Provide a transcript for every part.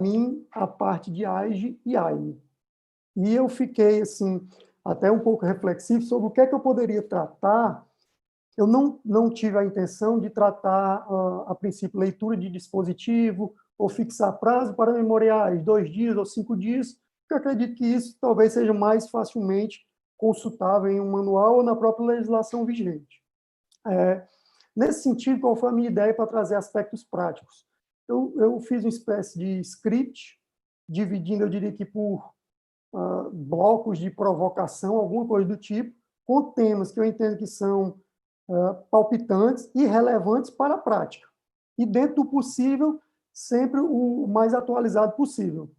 mim a parte de AIGE e AIME. E eu fiquei, assim, até um pouco reflexivo sobre o que é que eu poderia tratar. Eu não tive a intenção de tratar, a princípio, leitura de dispositivo ou fixar prazo para memoriais, 2 dias ou 5 dias, porque eu acredito que isso talvez seja mais facilmente consultável em um manual ou na própria legislação vigente. Nesse sentido, qual foi a minha ideia para trazer aspectos práticos? Eu fiz uma espécie de script, dividindo, eu diria que por blocos de provocação, alguma coisa do tipo, com temas que eu entendo que são palpitantes e relevantes para a prática. E, dentro do possível, sempre o mais atualizado possível.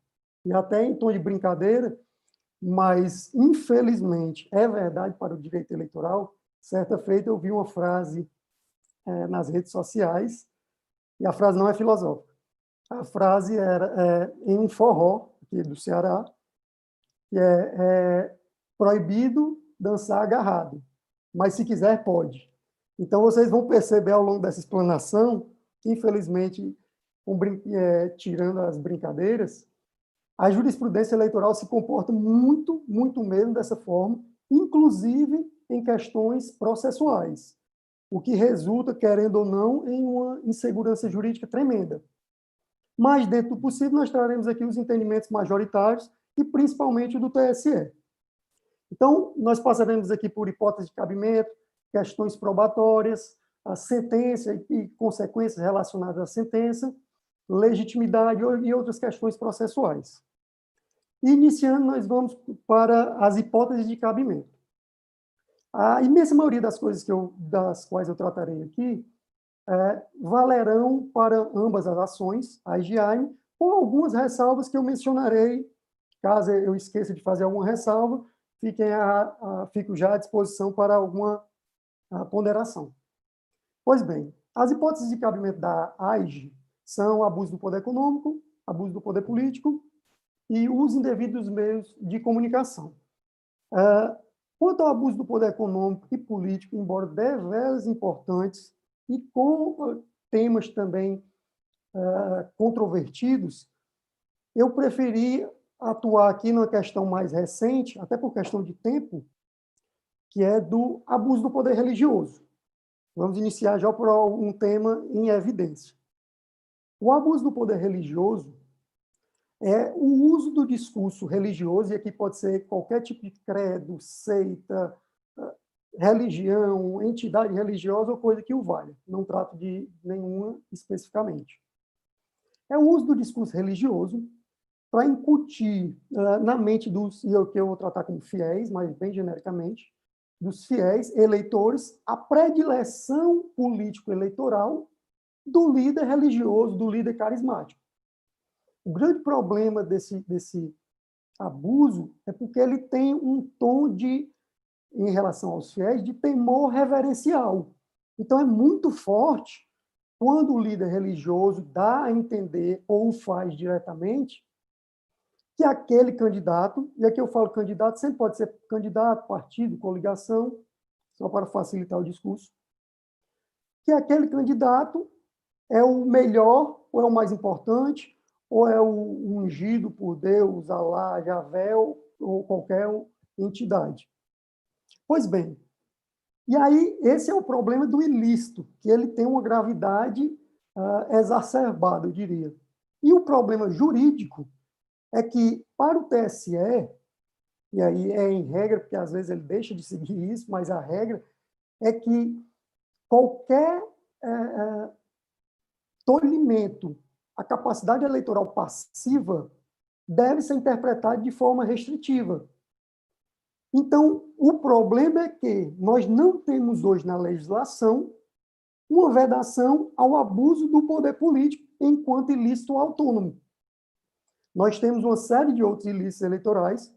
E até em tom de brincadeira, mas, infelizmente, é verdade para o direito eleitoral. Certa feita, eu vi uma frase nas redes sociais, e a frase não é filosófica. A frase era em um forró, aqui do Ceará, que é proibido dançar agarrado, mas se quiser, pode. Então, vocês vão perceber ao longo dessa explanação, infelizmente, tirando as brincadeiras, a jurisprudência eleitoral se comporta muito, muito mesmo dessa forma, inclusive em questões processuais, o que resulta, querendo ou não, em uma insegurança jurídica tremenda. Mas, dentro do possível, nós traremos aqui os entendimentos majoritários e, principalmente, do TSE. Então, nós passaremos aqui por hipótese de cabimento, questões probatórias, a sentença e consequências relacionadas à sentença, legitimidade e outras questões processuais. Iniciando, nós vamos para as hipóteses de cabimento. A imensa maioria das coisas das quais eu tratarei aqui valerão para ambas as ações, a AIGE e AIME, com algumas ressalvas que eu mencionarei. Caso eu esqueça de fazer alguma ressalva, fico já à disposição para alguma ponderação. Pois bem, as hipóteses de cabimento da AIGE são abuso do poder econômico, abuso do poder político e uso indevido dos meios de comunicação. Quanto ao abuso do poder econômico e político, embora deveras importantes e com temas também controvertidos, eu preferi atuar aqui numa questão mais recente, até por questão de tempo, que é do abuso do poder religioso. Vamos iniciar já por um tema em evidência. O abuso do poder religioso é o uso do discurso religioso, e aqui pode ser qualquer tipo de credo, seita, religião, entidade religiosa ou coisa que o valha. Não trato de nenhuma especificamente. É o uso do discurso religioso para incutir na mente dos, e o que eu vou tratar como fiéis, mas bem genericamente, dos fiéis eleitores, a predileção político-eleitoral do líder religioso, do líder carismático. O grande problema desse abuso é porque ele tem um tom em relação aos fiéis, de temor reverencial. Então, é muito forte quando o líder religioso dá a entender, ou o faz diretamente, que aquele candidato, e aqui eu falo candidato, sempre pode ser candidato, partido, coligação, só para facilitar o discurso, que aquele candidato é o melhor, ou é o mais importante, ou é o ungido por Deus, Alá, Javé, ou qualquer entidade. Pois bem, e aí esse é o problema do ilícito, que ele tem uma gravidade exacerbada, eu diria. E o problema jurídico é que, para o TSE, e aí é em regra, porque às vezes ele deixa de seguir isso, mas a regra é que qualquer tolimento à capacidade eleitoral passiva deve ser interpretado de forma restritiva. Então, o problema é que nós não temos hoje na legislação uma vedação ao abuso do poder político enquanto ilícito autônomo. Nós temos uma série de outros ilícitos eleitorais,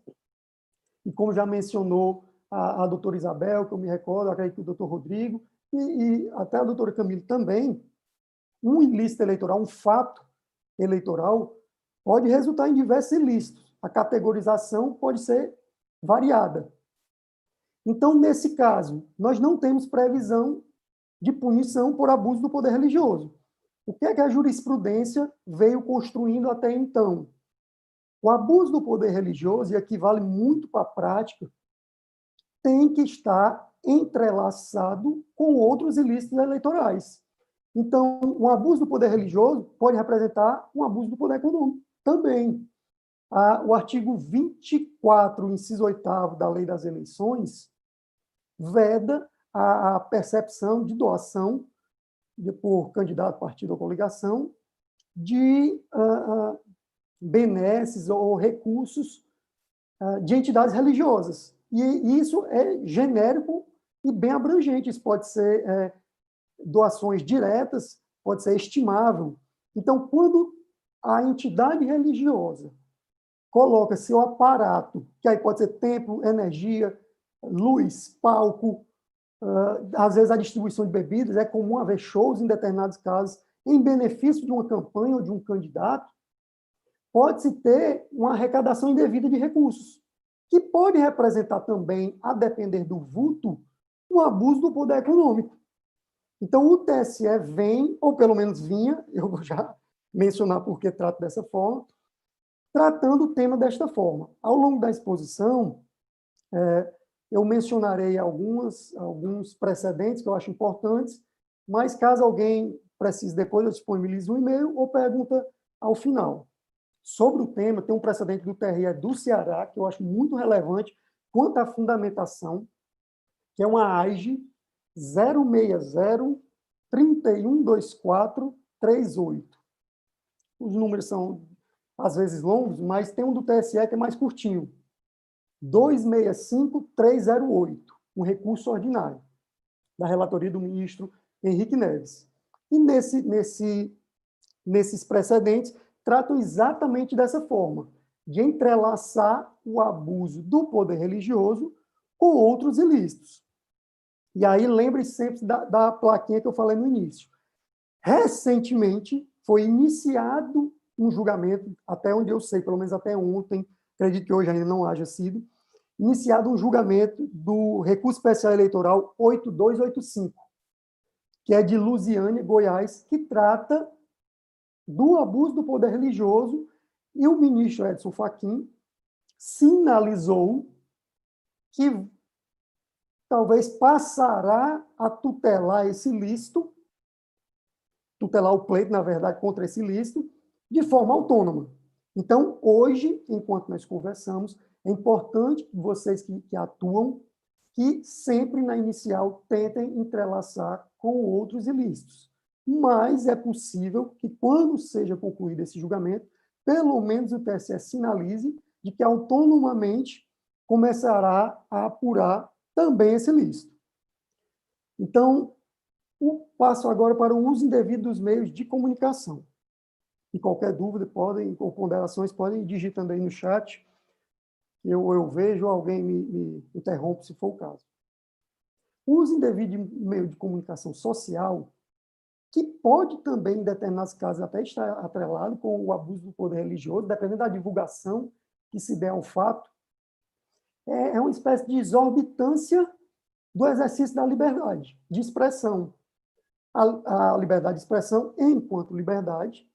e como já mencionou a doutora Isabel, que eu me recordo, acredito que o doutor Rodrigo, e até a doutora Camila também, um ilícito eleitoral, um fato eleitoral, pode resultar em diversos ilícitos. A categorização pode ser variada. Então, nesse caso, nós não temos previsão de punição por abuso do poder religioso. O que é que a jurisprudência veio construindo até então? O abuso do poder religioso, e aqui vale muito para a prática, tem que estar entrelaçado com outros ilícitos eleitorais. Então, um abuso do poder religioso pode representar um abuso do poder econômico também. O artigo 24, inciso 8º da Lei das Eleições, veda a percepção de doação por candidato, partido ou coligação de benesses ou recursos de entidades religiosas. E isso é genérico e bem abrangente. Isso pode ser doações diretas, pode ser estimável. Então, quando a entidade religiosa coloca seu aparato, que aí pode ser tempo, energia, luz, palco, às vezes a distribuição de bebidas, é comum haver shows em determinados casos, em benefício de uma campanha ou de um candidato, pode-se ter uma arrecadação indevida de recursos, que pode representar também, a depender do vulto, um abuso do poder econômico. Então, o TSE vem, ou pelo menos vinha, eu vou já mencionar porque trato dessa forma, tratando o tema desta forma. Ao longo da exposição, eu mencionarei alguns precedentes que eu acho importantes, mas caso alguém precise depois, eu disponibilizo um e-mail ou pergunta ao final. Sobre o tema, tem um precedente do TRE do Ceará, que eu acho muito relevante quanto à fundamentação, que é uma AIGE 060-312438. Os números são, às vezes, longos, mas tem um do TSE que é mais curtinho. 265308, um recurso ordinário, da relatoria do ministro Henrique Neves. E nesses precedentes, tratam exatamente dessa forma, de entrelaçar o abuso do poder religioso com outros ilícitos. E aí, lembre sempre da plaquinha que eu falei no início. Recentemente, foi iniciado um julgamento, até onde eu sei, pelo menos até ontem, acredito que hoje ainda não haja sido, iniciado um julgamento do recurso especial eleitoral 8285, que é de Lusiânia, Goiás, que trata do abuso do poder religioso, e o ministro Edson Fachin sinalizou que talvez passará a tutelar esse ilícito, tutelar o pleito, na verdade, contra esse ilícito, de forma autônoma. Então, hoje, enquanto nós conversamos, é importante que vocês que atuam, que sempre na inicial tentem entrelaçar com outros ilícitos. Mas é possível que, quando seja concluído esse julgamento, pelo menos o TSE sinalize de que autonomamente começará a apurar também esse ilícito. Então, passo agora para o uso indevido dos meios de comunicação. E qualquer dúvida ou ponderações podem ir digitando aí no chat. Eu vejo, alguém me interrompe se for o caso. O uso indevido de meio de comunicação social, que pode também, em determinados casos, até estar atrelado com o abuso do poder religioso, dependendo da divulgação que se der ao fato, é uma espécie de exorbitância do exercício da liberdade de expressão. A liberdade de expressão, enquanto liberdade,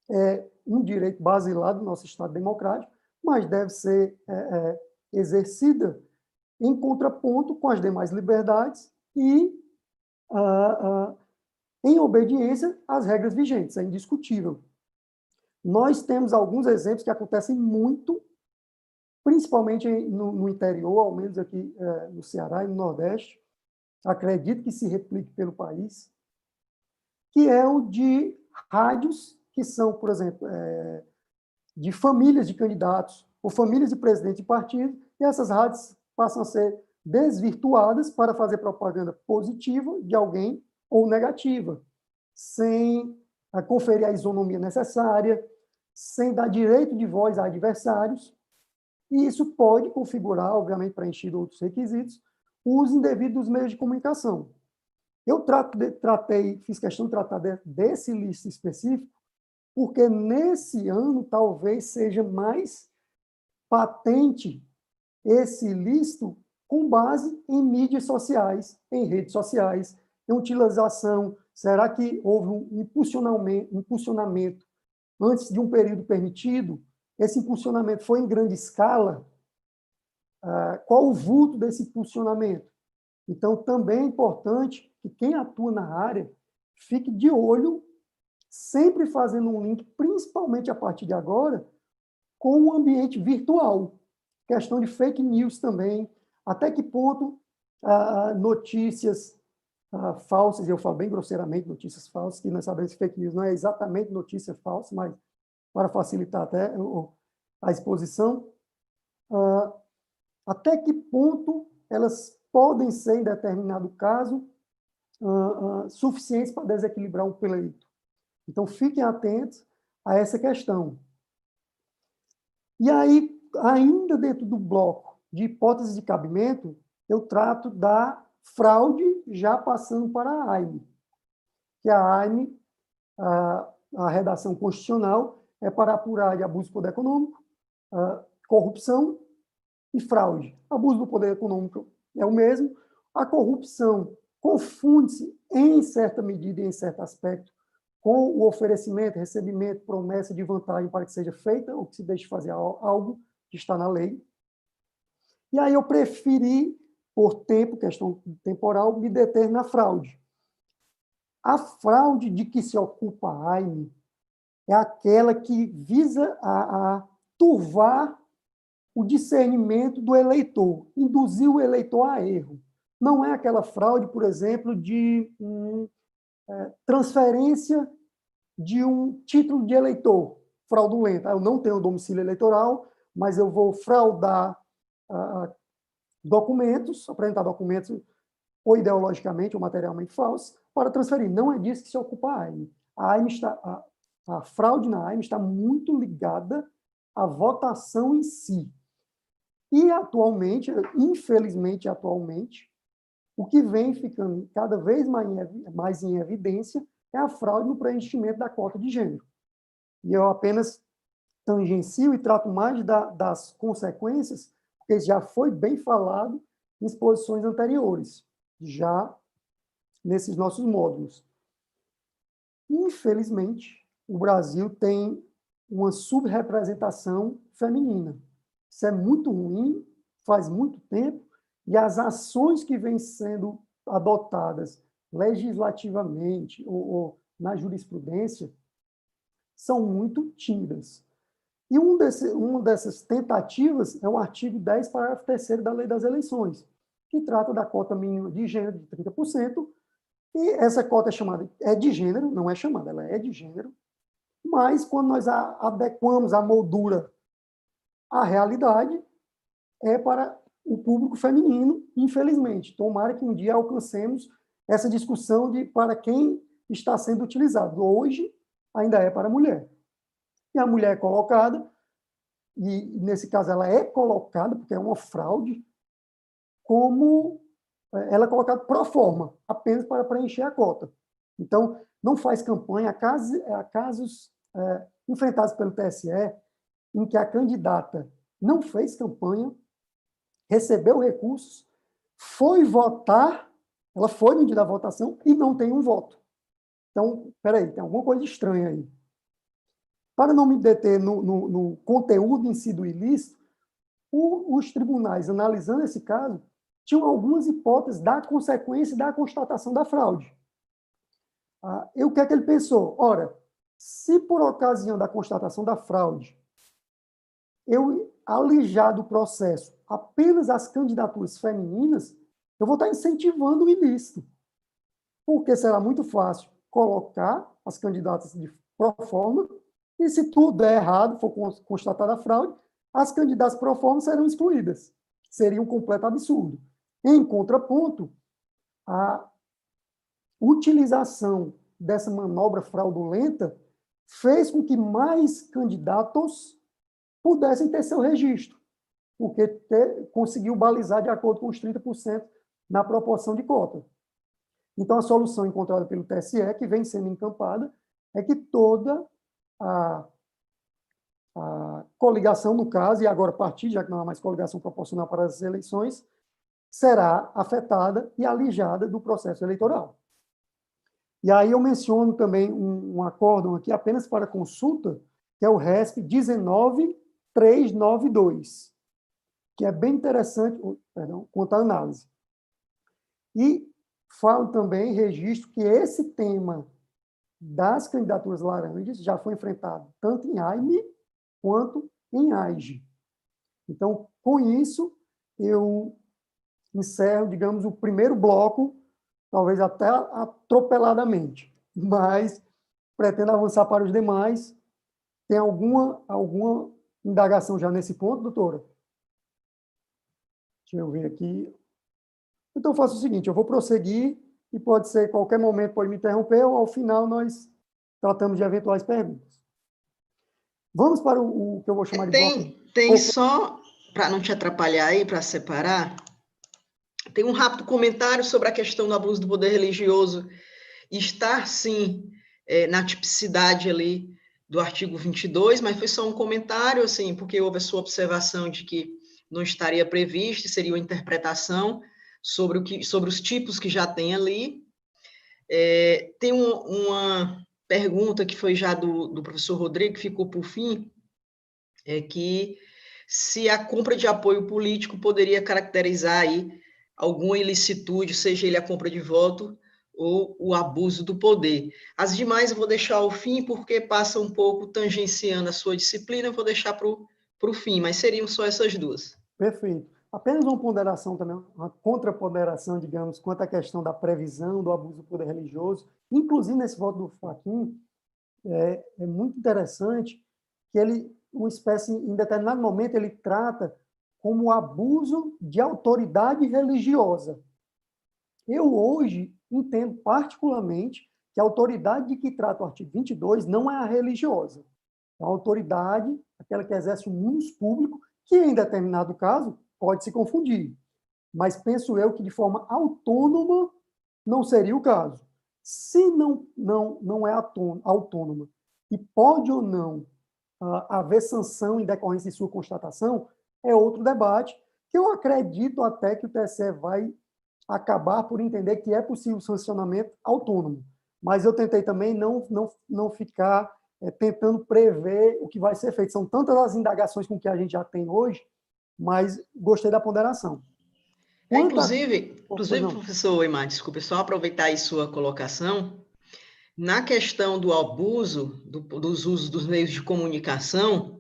é um direito basilar do nosso Estado democrático, mas deve ser exercida em contraponto com as demais liberdades e em obediência às regras vigentes, é indiscutível. Nós temos alguns exemplos que acontecem muito, principalmente no interior, ao menos aqui no Ceará e no Nordeste, acredito que se replique pelo país, que é o de rádios que são, por exemplo, de famílias de candidatos ou famílias de presidentes de partido, e essas rádios passam a ser desvirtuadas para fazer propaganda positiva de alguém ou negativa, sem conferir a isonomia necessária, sem dar direito de voz a adversários, e isso pode configurar, obviamente preenchido outros requisitos, o uso indevido dos meios de comunicação. Eu fiz questão de tratar desse ilícito específico, porque nesse ano talvez seja mais patente esse ilícito com base em mídias sociais, em redes sociais, em utilização Será que houve um impulsionamento antes de um período permitido? Esse impulsionamento foi em grande escala? Qual o vulto desse impulsionamento? Então, também é importante que quem atua na área fique de olho, sempre fazendo um link, principalmente a partir de agora, com o ambiente virtual. Questão de fake news também. Até que ponto notícias falsas, eu falo bem grosseiramente notícias falsas, que nós sabemos que fake news não é exatamente notícia falsa, mas para facilitar até a exposição, até que ponto elas podem ser, em determinado caso, suficientes para desequilibrar um pleito. Então, fiquem atentos a essa questão. E aí, ainda dentro do bloco de hipóteses de cabimento, eu trato da fraude já passando para a AIME. Que a AIME, a redação constitucional, é para apurar de abuso do poder econômico, corrupção e fraude. Abuso do poder econômico é o mesmo. A corrupção confunde-se, em certa medida e em certo aspecto, com o oferecimento, recebimento, promessa de vantagem para que seja feita ou que se deixe fazer algo que está na lei. E aí eu preferi, por tempo, questão temporal, me deter na fraude. A fraude de que se ocupa a AIME é aquela que visa a turvar o discernimento do eleitor, induzir o eleitor a erro. Não é aquela fraude, por exemplo, de transferência de um título de eleitor fraudulento. Eu não tenho domicílio eleitoral, mas eu vou fraudar documentos, apresentar documentos ou ideologicamente ou materialmente falsos para transferir. Não é disso que se ocupa a AIME. A fraude na AIME está muito ligada à votação em si. E, atualmente, infelizmente, o que vem ficando cada vez mais em evidência é a fraude no preenchimento da cota de gênero. E eu apenas tangencio e trato mais das consequências, porque já foi bem falado em exposições anteriores, já nesses nossos módulos. Infelizmente, o Brasil tem uma subrepresentação feminina. Isso é muito ruim, faz muito tempo, e as ações que vêm sendo adotadas legislativamente ou na jurisprudência são muito tímidas. E uma dessas tentativas é o artigo 10, parágrafo 3º da Lei das Eleições, que trata da cota mínima de gênero de 30%, e essa cota é de gênero, não é chamada, ela é de gênero, mas quando nós adequamos a moldura à realidade, é para o público feminino, infelizmente. Tomara que um dia alcancemos essa discussão de para quem está sendo utilizado. Hoje, ainda é para a mulher. E a mulher é colocada, e nesse caso ela é colocada, porque é uma fraude, como ela é colocada pro forma, apenas para preencher a cota. Então, não faz campanha. Há casos enfrentados pelo TSE em que a candidata não fez campanha, recebeu recursos, foi votar, ela foi no dia da votação e não tem um voto. Então, peraí, tem alguma coisa estranha aí. Para não me deter no conteúdo em si do ilícito, os tribunais, analisando esse caso, tinham algumas hipóteses da consequência da constatação da fraude. E o que é que ele pensou? Ora, se por ocasião da constatação da fraude, eu alijar do processo apenas as candidaturas femininas, eu vou estar incentivando o ilícito. Porque será muito fácil colocar as candidatas de pro forma, e se tudo der errado, for constatada a fraude, as candidatas pro forma serão excluídas. Seria um completo absurdo. Em contraponto, a utilização dessa manobra fraudulenta fez com que mais candidatos pudessem ter seu registro, porque conseguiu balizar de acordo com os 30% na proporção de cota. Então, a solução encontrada pelo TSE, que vem sendo encampada, é que toda a coligação, no caso, e agora partido, já que não há mais coligação proporcional para as eleições, será afetada e alijada do processo eleitoral. E aí eu menciono também um acórdão aqui apenas para consulta, que é o RESP 19392, que é bem interessante, perdão, quanto à análise. E falo também, registro, que esse tema das candidaturas laranjas já foi enfrentado tanto em AIME quanto em AIGE. Então, com isso, eu encerro, digamos, o primeiro bloco, talvez até atropeladamente, mas pretendo avançar para os demais. Tem alguma indagação já nesse ponto, doutora? Deixa eu ver aqui. Então, eu faço o seguinte, eu vou prosseguir e pode ser, qualquer momento pode me interromper ou, ao final, nós tratamos de eventuais perguntas. Vamos para o que eu vou chamar de bloco. Tem só, para não te atrapalhar aí, para separar, tem um rápido comentário sobre a questão do abuso do poder religioso estar, sim, na tipicidade ali do artigo 22, mas foi só um comentário, assim, porque houve a sua observação de que não estaria previsto, seria uma interpretação sobre os tipos que já tem ali. Tem uma pergunta que foi já do professor Rodrigo, que ficou por fim, que se a compra de apoio político poderia caracterizar aí alguma ilicitude, seja ele a compra de voto ou o abuso do poder. As demais eu vou deixar ao fim, porque passa um pouco tangenciando a sua disciplina, eu vou deixar para o fim, mas seriam só essas duas. Perfeito. Apenas uma ponderação também, uma contraponderação, digamos, quanto à questão da previsão do abuso do poder religioso. Inclusive, nesse voto do Fachin, é muito interessante que ele, uma espécie, em determinado momento, ele trata como abuso de autoridade religiosa. Eu, hoje, entendo particularmente que a autoridade de que trata o artigo 22 não é a religiosa. É a autoridade, aquela que exerce o munus público, que, em determinado caso, pode se confundir. Mas penso eu que, de forma autônoma, não seria o caso. Se não é autônoma e pode ou não haver sanção em decorrência de sua constatação, é outro debate, que eu acredito até que o TSE vai acabar por entender que é possível sancionamento autônomo. Mas eu tentei também não ficar tentando prever o que vai ser feito. São tantas as indagações com que a gente já tem hoje, mas gostei da ponderação. Inclusive, professor Eymar, desculpe, só aproveitar aí sua colocação, na questão do abuso, dos usos dos meios de comunicação,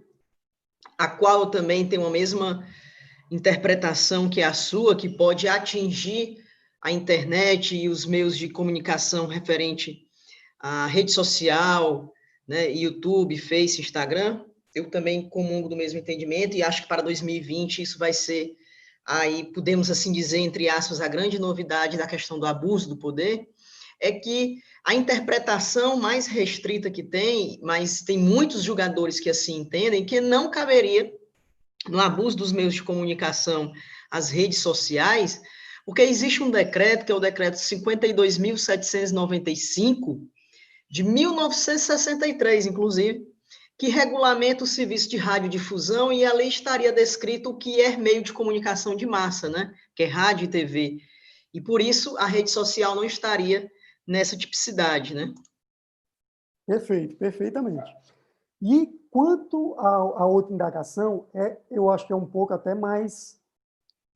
a qual eu também tenho a mesma interpretação que a sua, que pode atingir a internet e os meios de comunicação referente à rede social, né, YouTube, Face, Instagram, eu também comungo do mesmo entendimento e acho que para 2020 isso vai ser, aí podemos assim dizer, entre aspas, a grande novidade da questão do abuso do poder, é que a interpretação mais restrita que tem, mas tem muitos julgadores que assim entendem, que não caberia no abuso dos meios de comunicação, as redes sociais, porque existe um decreto, que é o decreto 52.795, de 1963, inclusive, que regulamenta o serviço de radiodifusão e ali estaria descrito o que é meio de comunicação de massa, né? Que é rádio e TV. E por isso a rede social não estaria nessa tipicidade, né? Perfeito, perfeitamente. E quanto à outra indagação, eu acho que é um pouco até mais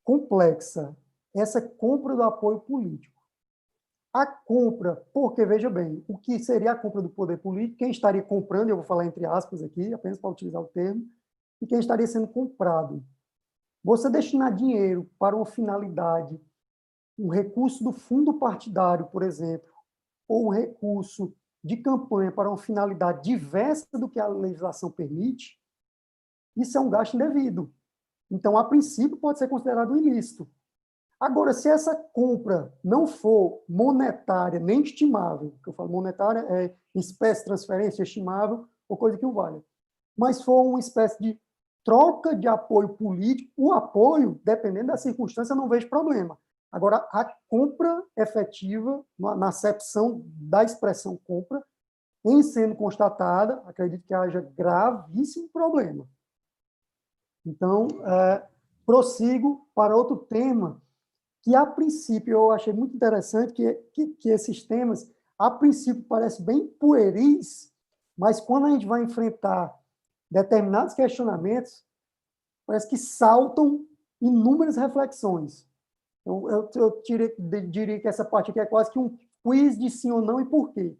complexa, essa compra do apoio político. A compra, porque, veja bem, o que seria a compra do poder político, quem estaria comprando, eu vou falar entre aspas aqui, apenas para utilizar o termo, e quem estaria sendo comprado. Você destinar dinheiro para uma finalidade, um recurso do fundo partidário, por exemplo, ou um recurso de campanha para uma finalidade diversa do que a legislação permite, isso é um gasto indevido. Então, a princípio, pode ser considerado ilícito. Agora, se essa compra não for monetária nem estimável, que eu falo monetária é espécie de transferência estimável ou coisa que o valha, mas for uma espécie de troca de apoio político, o apoio, dependendo da circunstância, eu não vejo problema. Agora, a compra efetiva, na acepção da expressão compra, em sendo constatada, acredito que haja gravíssimo problema. Então, prossigo para outro tema, que, a princípio, eu achei muito interessante que esses temas, a princípio parece bem pueris, mas quando a gente vai enfrentar determinados questionamentos, parece que saltam inúmeras reflexões. Eu diria que essa parte aqui é quase que um quiz de sim ou não e por quê.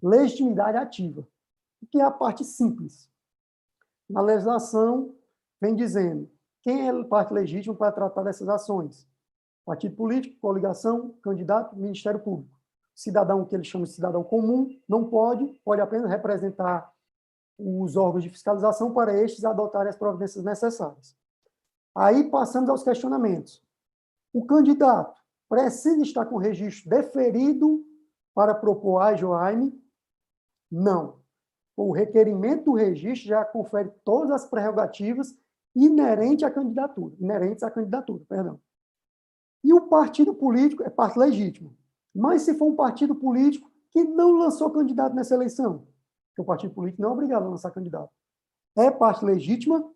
Legitimidade ativa, que é a parte simples. Na legislação, vem dizendo quem é parte legítima para tratar dessas ações. Partido político, coligação, candidato, Ministério Público. Cidadão, que eles chamam de cidadão comum, não pode apenas representar os órgãos de fiscalização para estes adotarem as providências necessárias. Aí passamos aos questionamentos. O candidato precisa estar com o registro deferido para propor AGE ou AIME? Não. O requerimento do registro já confere todas as prerrogativas inerentes à candidatura. E o partido político é parte legítima. Mas se for um partido político que não lançou candidato nessa eleição, porque o partido político não é obrigado a lançar candidato, é parte legítima?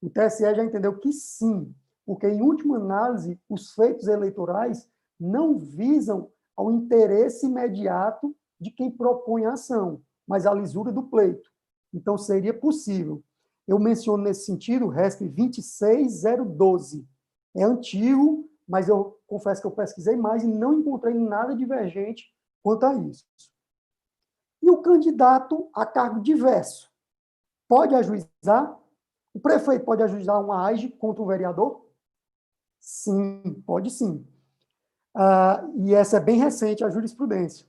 O TSE já entendeu que sim, porque, em última análise, os feitos eleitorais não visam ao interesse imediato de quem propõe a ação, mas a lisura do pleito. Então, seria possível. Eu menciono nesse sentido o RESP 26012. É antigo, mas eu confesso que eu pesquisei mais e não encontrei nada divergente quanto a isso. E o candidato a cargo diverso pode ajuizar? O prefeito pode ajuizar uma AGE contra um vereador? Sim, pode sim. E essa é bem recente, a jurisprudência.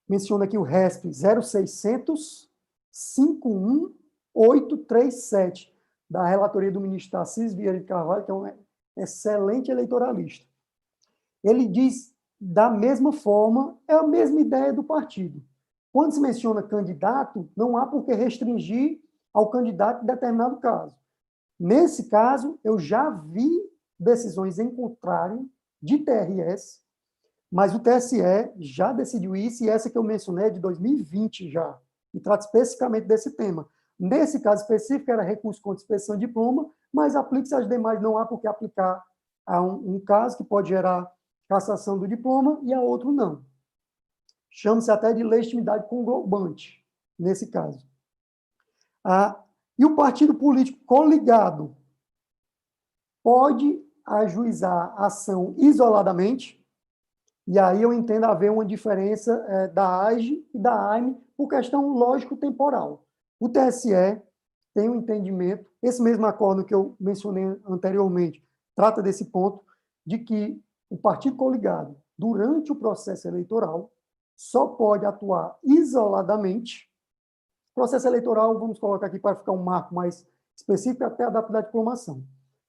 Menciona aqui o RESP 0600 51837, da relatoria do ministro Tarcísio Vieira de Carvalho, que é um excelente eleitoralista. Ele diz, da mesma forma, é a mesma ideia do partido. Quando se menciona candidato, não há por que restringir ao candidato em determinado caso. Nesse caso, eu já vi decisões em contrário de TRS, mas o TSE já decidiu isso, e essa que eu mencionei é de 2020 já, e trata especificamente desse tema. Nesse caso específico, era recurso contra expedição de diploma, mas aplica-se às demais, não há por que aplicar a um caso que pode gerar cassação do diploma e a outro não. Chama-se até de legitimidade conglobante, nesse caso. E o partido político coligado pode ajuizar a ação isoladamente, e aí eu entendo haver uma diferença da AGE e da AIME por questão lógico-temporal. O TSE tem um entendimento, esse mesmo acordo que eu mencionei anteriormente, trata desse ponto, de que o partido coligado, durante o processo eleitoral, só pode atuar isoladamente. Processo eleitoral, vamos colocar aqui para ficar um marco mais específico, até a data da diplomação.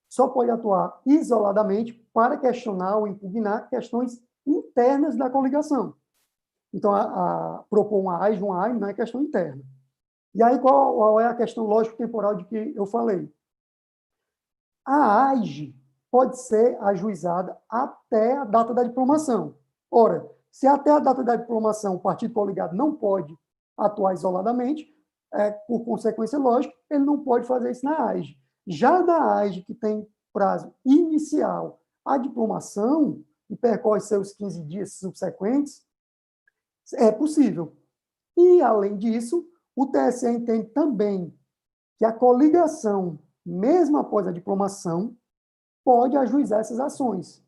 Só pode atuar isoladamente para questionar ou impugnar questões internas da coligação. Então, propor uma AGE, uma AIME, não é questão interna. E aí, qual é a questão lógico-temporal de que eu falei? A AGE pode ser ajuizada até a data da diplomação. Ora, se até a data da diplomação o partido coligado não pode atuar isoladamente, por consequência lógica, ele não pode fazer isso na AGE. Já da AGE, que tem prazo inicial à diplomação, e percorre seus 15 dias subsequentes, é possível. E, além disso, o TSE entende também que a coligação, mesmo após a diplomação, pode ajuizar essas ações.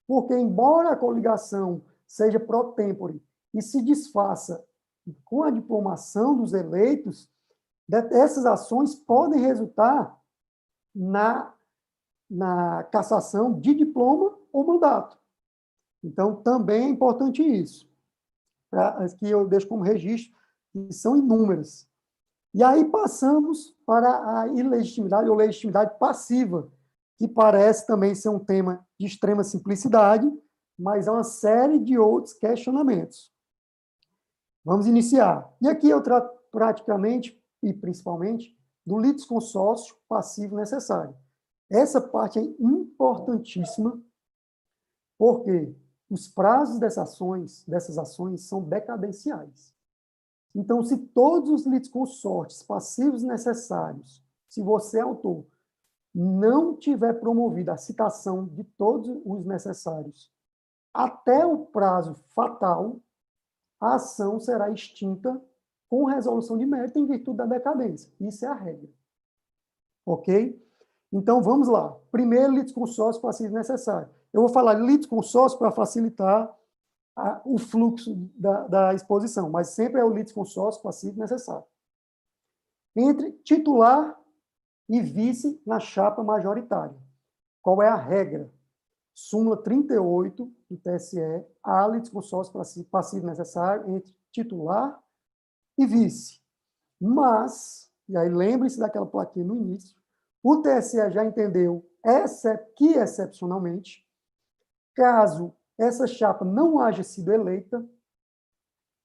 Porque, embora a coligação seja pro tempore e se desfaça com a diplomação dos eleitos, essas ações podem resultar na cassação de diploma ou mandato. Então, também é importante isso, que eu deixo como registro, que são inúmeras. E aí passamos para a ilegitimidade ou legitimidade passiva, que parece também ser um tema de extrema simplicidade, mas há uma série de outros questionamentos. Vamos iniciar. E aqui eu trato praticamente, e principalmente, do litisconsórcio passivo necessário. Essa parte é importantíssima, porque os prazos dessas ações são decadenciais. Então, se todos os litisconsortes passivos necessários, se você, autor, não tiver promovido a citação de todos os necessários até o prazo fatal, a ação será extinta com resolução de mérito em virtude da decadência. Isso é a regra. Ok? Então, vamos lá. Primeiro, litisconsórcio passivo necessário. Eu vou falar litisconsórcio para facilitar o fluxo da exposição, mas sempre é o litisconsórcio passivo necessário. Entre titular e vice na chapa majoritária. Qual é a regra? Súmula 38 do TSE, há litisconsórcio passivo necessário entre titular e vice. Mas, e aí lembre-se daquela plaquinha no início, o TSE já entendeu que, excepcionalmente, caso essa chapa não haja sido eleita,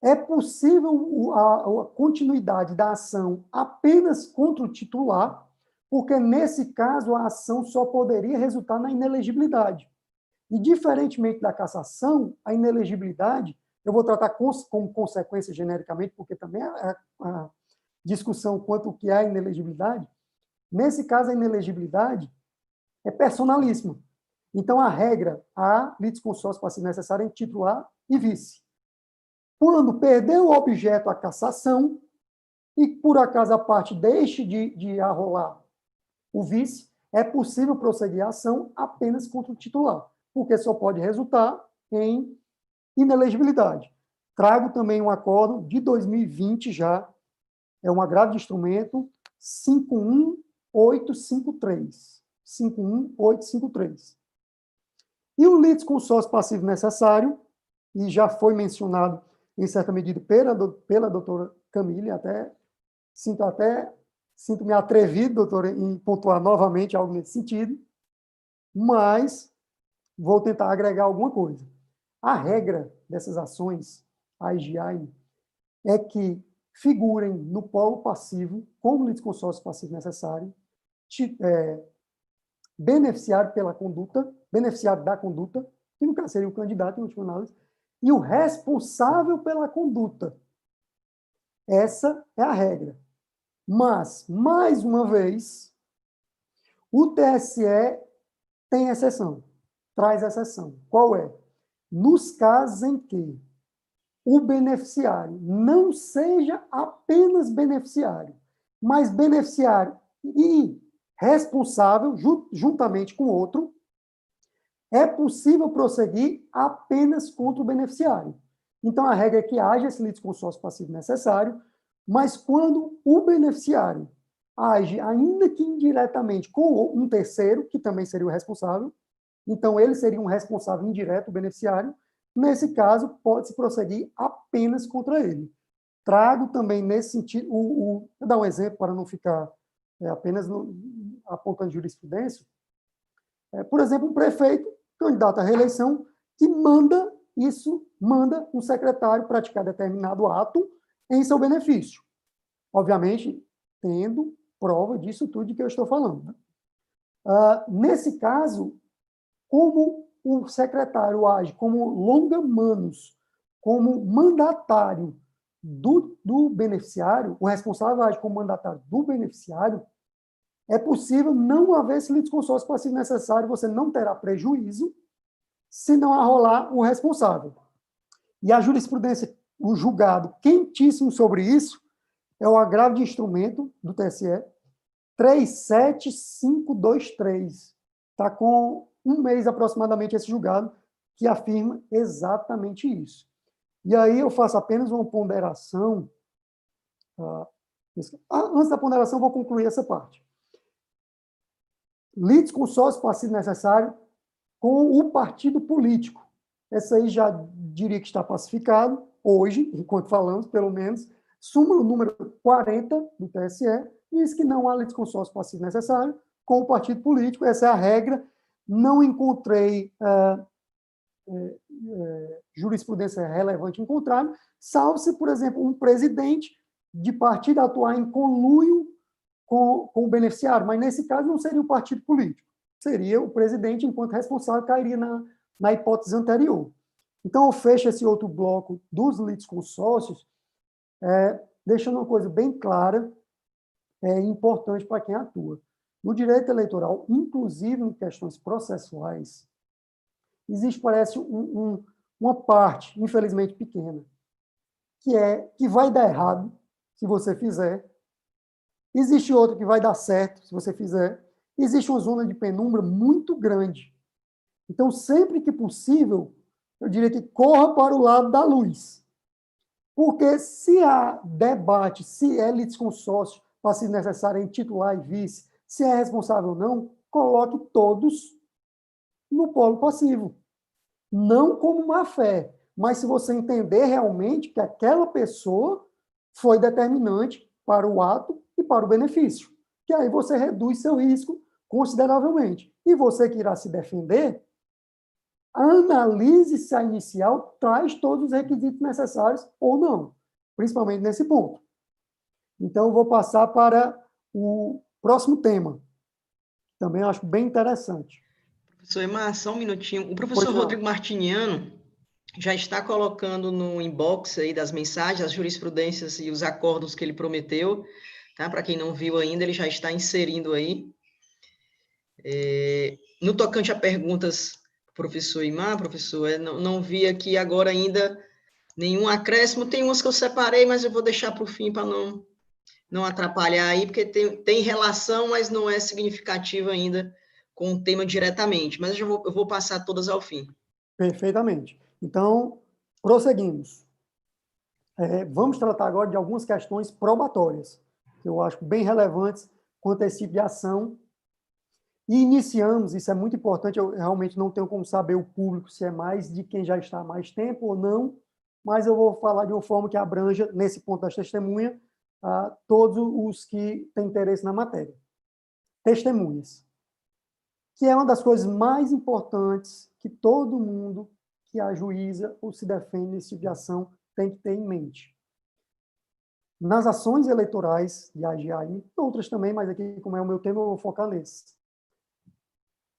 é possível a continuidade da ação apenas contra o titular, porque, nesse caso, a ação só poderia resultar na inelegibilidade. E, diferentemente da cassação, a inelegibilidade, eu vou tratar como consequência genericamente, porque também a discussão quanto ao que é a inelegibilidade, nesse caso, a inelegibilidade é personalíssima. Então, a regra, há litisconsórcio passivo necessário em titular e vice. Quando perdeu o objeto a cassação, e por acaso a parte deixe de arrolar o vice, é possível prosseguir a ação apenas contra o titular, porque só pode resultar em inelegibilidade. Trago também um acordo de 2020 já, é um agravo de instrumento 51853. 51853. E o litisconsórcio passivo necessário, e já foi mencionado em certa medida pela doutora Camille, sinto-me atrevido, doutora, em pontuar novamente algo nesse sentido, mas vou tentar agregar alguma coisa. A regra dessas ações, a IGI, é que figurem no polo passivo, como litisconsórcio passivo necessário, beneficiário da conduta, que no caso seria o candidato em última análise, e o responsável pela conduta. Essa é a regra. Mas, mais uma vez, o TSE tem exceção, traz exceção. Qual é? Nos casos em que o beneficiário não seja apenas beneficiário, mas beneficiário e responsável, juntamente com outro, é possível prosseguir apenas contra o beneficiário. Então, a regra é que haja esse litisconsórcio passivo necessário, mas quando o beneficiário age, ainda que indiretamente, com um terceiro, que também seria o responsável, então ele seria um responsável indireto, o beneficiário, nesse caso, pode-se prosseguir apenas contra ele. Trago também nesse sentido, vou dar um exemplo para não ficar apenas apontando jurisprudência. Por exemplo, um prefeito, candidato à reeleição, que manda um secretário praticar determinado ato em seu benefício. Obviamente, tendo prova disso tudo de que eu estou falando. Nesse caso, como o secretário age como longa-manos, como mandatário do beneficiário, o responsável age como mandatário do beneficiário, é possível não haver esse litisconsórcio passivo necessário, você não terá prejuízo se não arrolar o responsável. E a jurisprudência, o julgado quentíssimo sobre isso, é o agravo de instrumento do TSE 37523. Está com um mês aproximadamente esse julgado, que afirma exatamente isso. E aí eu faço apenas uma ponderação. Antes da ponderação, vou concluir essa parte. Litisconsórcio passivo necessário com o partido político. Essa aí já diria que está pacificado, hoje, enquanto falamos, pelo menos, súmula número 40 do TSE, diz que não há litisconsórcio passivo necessário com o partido político, essa é a regra. Não encontrei jurisprudência relevante em contrário, salvo se, por exemplo, um presidente de partido atuar em conluio com o beneficiário, mas nesse caso não seria o partido político, seria o presidente, enquanto responsável, cairia na hipótese anterior. Então, eu fecho esse outro bloco dos litisconsórcios, deixando uma coisa bem clara, importante para quem atua. No direito eleitoral, inclusive em questões processuais, existe, parece, uma parte, infelizmente pequena, que vai dar errado se você fizer. Existe outra que vai dar certo se você fizer. Existe uma zona de penumbra muito grande. Então, sempre que possível, eu diria que corra para o lado da luz. Porque se há debate, se é litisconsórcio passivo necessário em titular e vice, se é responsável ou não, coloque todos no polo passivo. Não como má-fé, mas se você entender realmente que aquela pessoa foi determinante para o ato e para o benefício. Que aí você reduz seu risco consideravelmente. E você que irá se defender, analise se a inicial traz todos os requisitos necessários ou não, principalmente nesse ponto. Então, eu vou passar para o próximo tema. Também acho bem interessante. Professor Emar, só um minutinho. O professor Pois não. Rodrigo Martiniano já está colocando no inbox aí das mensagens, as jurisprudências e os acordos que ele prometeu, tá? Para quem não viu ainda, ele já está inserindo aí. No tocante a perguntas, professor Imar, professor, não vi aqui agora ainda nenhum acréscimo. Tem umas que eu separei, mas eu vou deixar para o fim para não atrapalhar aí, porque tem relação, mas não é significativa ainda com o tema diretamente. Mas eu vou passar todas ao fim. Perfeitamente. Então, prosseguimos. Vamos tratar agora de algumas questões probatórias, que eu acho bem relevantes quanto a esse tipo de ação. E iniciamos, isso é muito importante, eu realmente não tenho como saber o público se é mais de quem já está há mais tempo ou não, mas eu vou falar de uma forma que abranja, nesse ponto das testemunhas, todos os que têm interesse na matéria. Testemunhas, que é uma das coisas mais importantes que todo mundo que ajuiza ou se defende nesse tipo de ação tem que ter em mente. Nas ações eleitorais de AGI, outras também, mas aqui, como é o meu tema, eu vou focar nesse.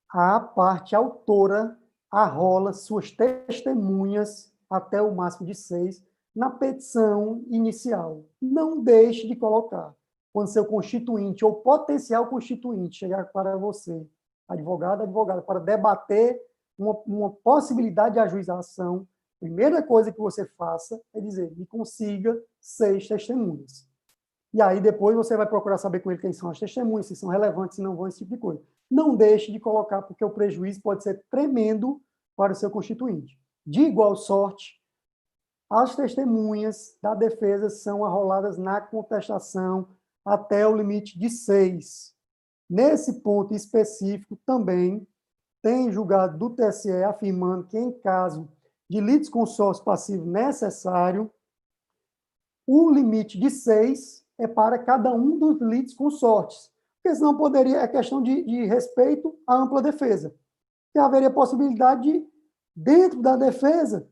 A parte autora arrola suas testemunhas, até o máximo de 6, na petição inicial. Não deixe de colocar. Quando seu constituinte ou potencial constituinte chegar para você, advogado, advogada, para debater uma possibilidade de ajuização, a primeira coisa que você faça é dizer, me consiga 6 testemunhas. E aí depois você vai procurar saber com ele quem são as testemunhas, se são relevantes, se não vão, esse tipo de coisa. Não deixe de colocar, porque o prejuízo pode ser tremendo para o seu constituinte. De igual sorte, as testemunhas da defesa são arroladas na contestação até o limite de 6. Nesse ponto específico, também tem julgado do TSE afirmando que, em caso de litisconsórcio passivo necessário, o limite de 6 é para cada um dos litisconsortes, porque senão poderia, é questão de respeito à ampla defesa, que haveria possibilidade de, dentro da defesa,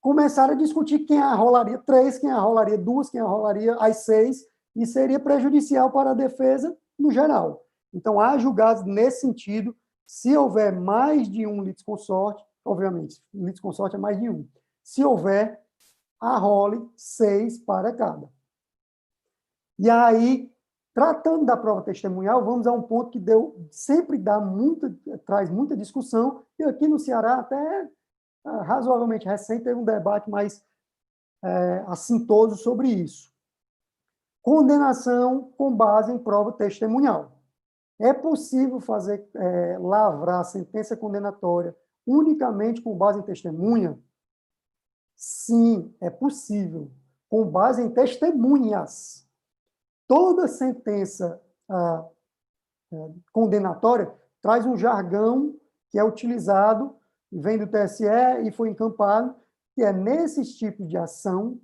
começar a discutir quem arrolaria 3, quem arrolaria 2, quem arrolaria as 6, e seria prejudicial para a defesa no geral. Então, há julgados nesse sentido, se houver mais de um litisconsorte, obviamente, litisconsorte é mais de um, se houver, arrole 6 para cada. E aí, tratando da prova testemunhal, vamos a um ponto que sempre traz muita discussão, e aqui no Ceará, até razoavelmente recente, teve um debate mais assintoso sobre isso. Condenação com base em prova testemunhal. É possível lavrar a sentença condenatória unicamente com base em testemunha? Sim, é possível, com base em testemunhas. Toda sentença condenatória traz um jargão que é utilizado, vem do TSE e foi encampado, que é nesses tipos de ação,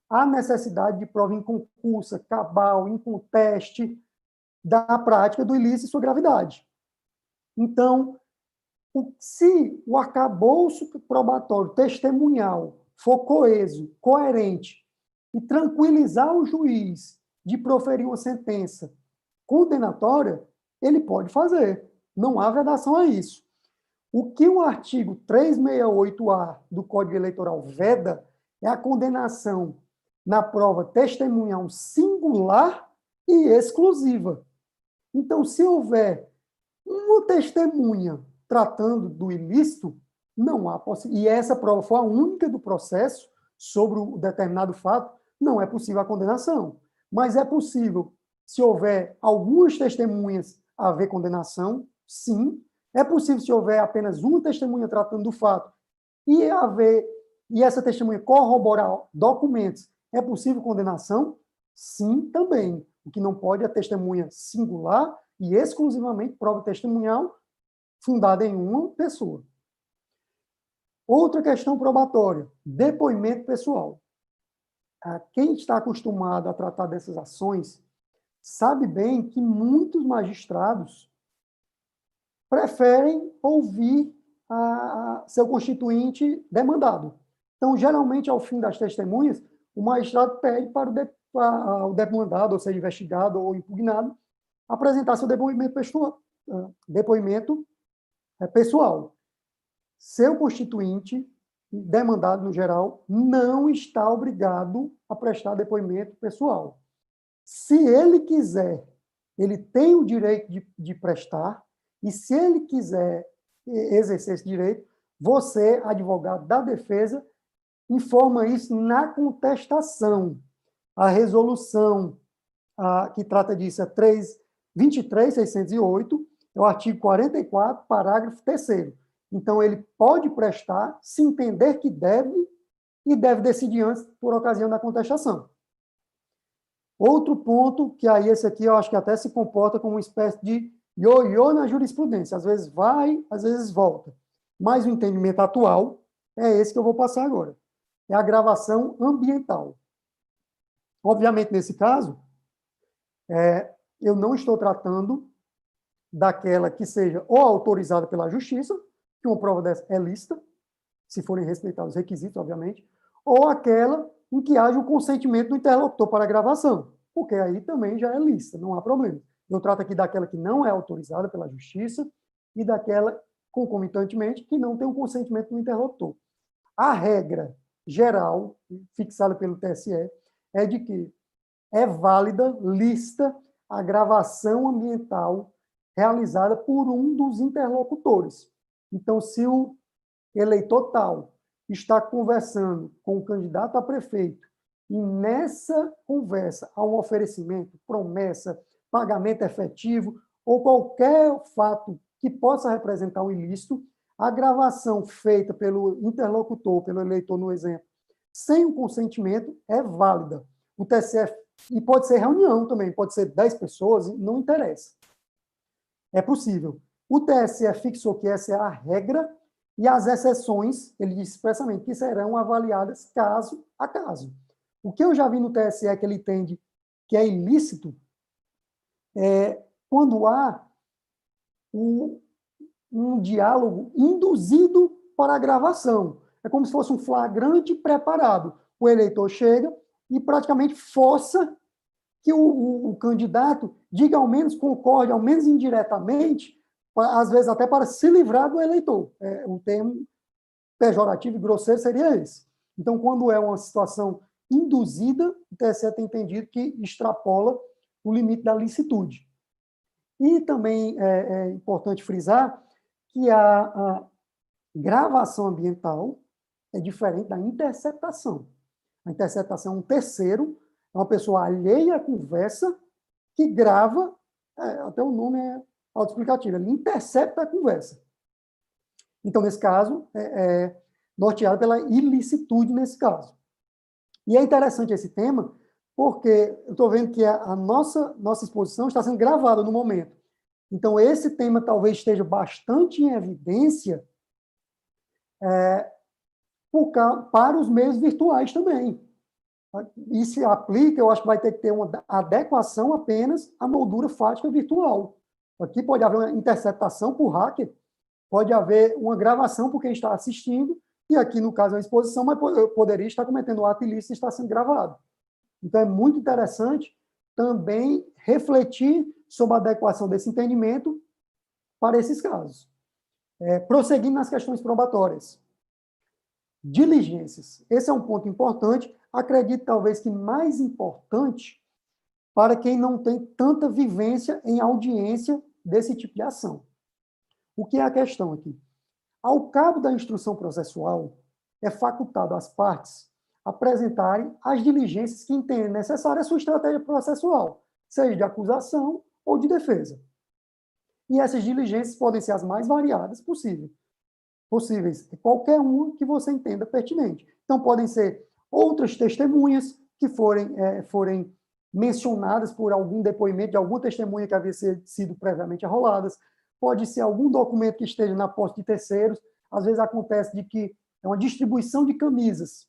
a necessidade de prova inconcursa, cabal, inconteste da prática do ilícito e sua gravidade. Então, se o arcabouço probatório testemunhal for coeso, coerente e tranquilizar o juiz de proferir uma sentença condenatória, ele pode fazer. Não há vedação a isso. O que o artigo 368-A do Código Eleitoral veda é a condenação na prova testemunhal singular e exclusiva. Então, se houver uma testemunha tratando do ilícito, não há possibilidade. E essa prova foi a única do processo sobre o determinado fato, não é possível a condenação. Mas é possível, se houver algumas testemunhas, haver condenação, sim. É possível, se houver apenas uma testemunha tratando do fato e essa testemunha corroborar documentos, é possível condenação? Sim, também. O que não pode é testemunha singular e exclusivamente prova testemunhal fundada em uma pessoa. Outra questão probatória, depoimento pessoal. Quem está acostumado a tratar dessas ações sabe bem que muitos magistrados preferem ouvir seu constituinte demandado. Então, geralmente, ao fim das testemunhas, o magistrado pede para o demandado, ou seja, investigado ou impugnado, apresentar seu depoimento pessoal. Seu constituinte, demandado no geral, não está obrigado a prestar depoimento pessoal. Se ele quiser, ele tem o direito de prestar, e se ele quiser exercer esse direito, você, advogado da defesa, informa isso na contestação. A resolução que trata disso é 23.608, é o artigo 44, parágrafo 3º. Então, ele pode prestar, se entender que deve, e deve decidir antes, por ocasião da contestação. Outro ponto, que aí esse aqui eu acho que até se comporta como uma espécie de ioiô na jurisprudência. Às vezes vai, às vezes volta. Mas o entendimento atual é esse que eu vou passar agora. É a gravação ambiental. Obviamente, nesse caso, eu não estou tratando daquela que seja ou autorizada pela justiça, que uma prova dessa é lícita, se forem respeitados os requisitos, obviamente, ou aquela em que haja o consentimento do interlocutor para a gravação, porque aí também já é lícita, não há problema. Eu trato aqui daquela que não é autorizada pela justiça e daquela, concomitantemente, que não tem o consentimento do interlocutor. A regra geral, fixada pelo TSE, é de que é válida, lícita, a gravação ambiental realizada por um dos interlocutores. Então, se o eleitor tal está conversando com o candidato a prefeito e nessa conversa há um oferecimento, promessa, pagamento efetivo ou qualquer fato que possa representar um ilícito, a gravação feita pelo interlocutor, pelo eleitor no exemplo, sem o consentimento, é válida. O TSE, e pode ser reunião também, pode ser 10 pessoas, não interessa. É possível. O TSE fixou que essa é a regra e as exceções, ele disse expressamente, que serão avaliadas caso a caso. O que eu já vi no TSE que ele entende que é ilícito é quando há um diálogo induzido para a gravação. É como se fosse um flagrante preparado. O eleitor chega e praticamente força que o candidato diga ao menos, concorde, ao menos indiretamente, às vezes até para se livrar do eleitor. O termo pejorativo e grosseiro seria esse. Então, quando é uma situação induzida, o TSE tem entendido que extrapola o limite da licitude. E também é importante frisar que a gravação ambiental é diferente da interceptação. A interceptação é um terceiro, é uma pessoa alheia à conversa que grava, até o nome é autoexplicativo, ele intercepta a conversa. Então, nesse caso, é norteado pela ilicitude nesse caso. E é interessante esse tema, porque eu estou vendo que a nossa exposição está sendo gravada no momento. Então, esse tema talvez esteja bastante em evidência para os meios virtuais também. E se aplica, eu acho que vai ter que ter uma adequação apenas à moldura fática virtual. Aqui pode haver uma interceptação por hacker, pode haver uma gravação por quem está assistindo, e aqui, no caso, é uma exposição, mas eu poderia estar cometendo um ato ilícito e estar sendo gravado. Então, é muito interessante também refletir sobre a adequação desse entendimento para esses casos. Prosseguindo nas questões probatórias. Diligências. Esse é um ponto importante, acredito talvez que mais importante para quem não tem tanta vivência em audiência desse tipo de ação. O que é a questão aqui? Ao cabo da instrução processual, é facultado às partes apresentarem as diligências que entendem necessárias à sua estratégia processual, seja de acusação ou de defesa. E essas diligências podem ser as mais variadas possíveis, qualquer uma que você entenda pertinente. Então, podem ser outras testemunhas que forem mencionadas por algum depoimento de alguma testemunha que havia sido previamente arroladas, pode ser algum documento que esteja na posse de terceiros. Às vezes acontece de que é uma distribuição de camisas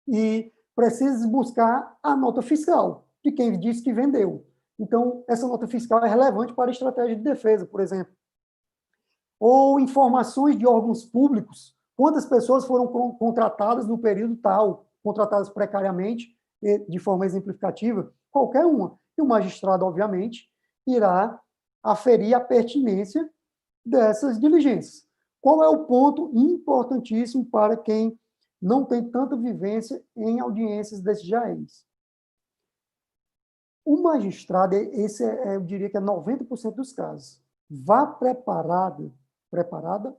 e precisa buscar a nota fiscal de quem disse que vendeu. Então, essa nota fiscal é relevante para a estratégia de defesa, por exemplo. Ou informações de órgãos públicos, quantas pessoas foram contratadas no período tal, contratadas precariamente, de forma exemplificativa, qualquer uma. E o magistrado, obviamente, irá aferir a pertinência dessas diligências. Qual é o ponto importantíssimo para quem não tem tanta vivência em audiências desses jaéis? O magistrado, eu diria que é 90% dos casos, vá preparada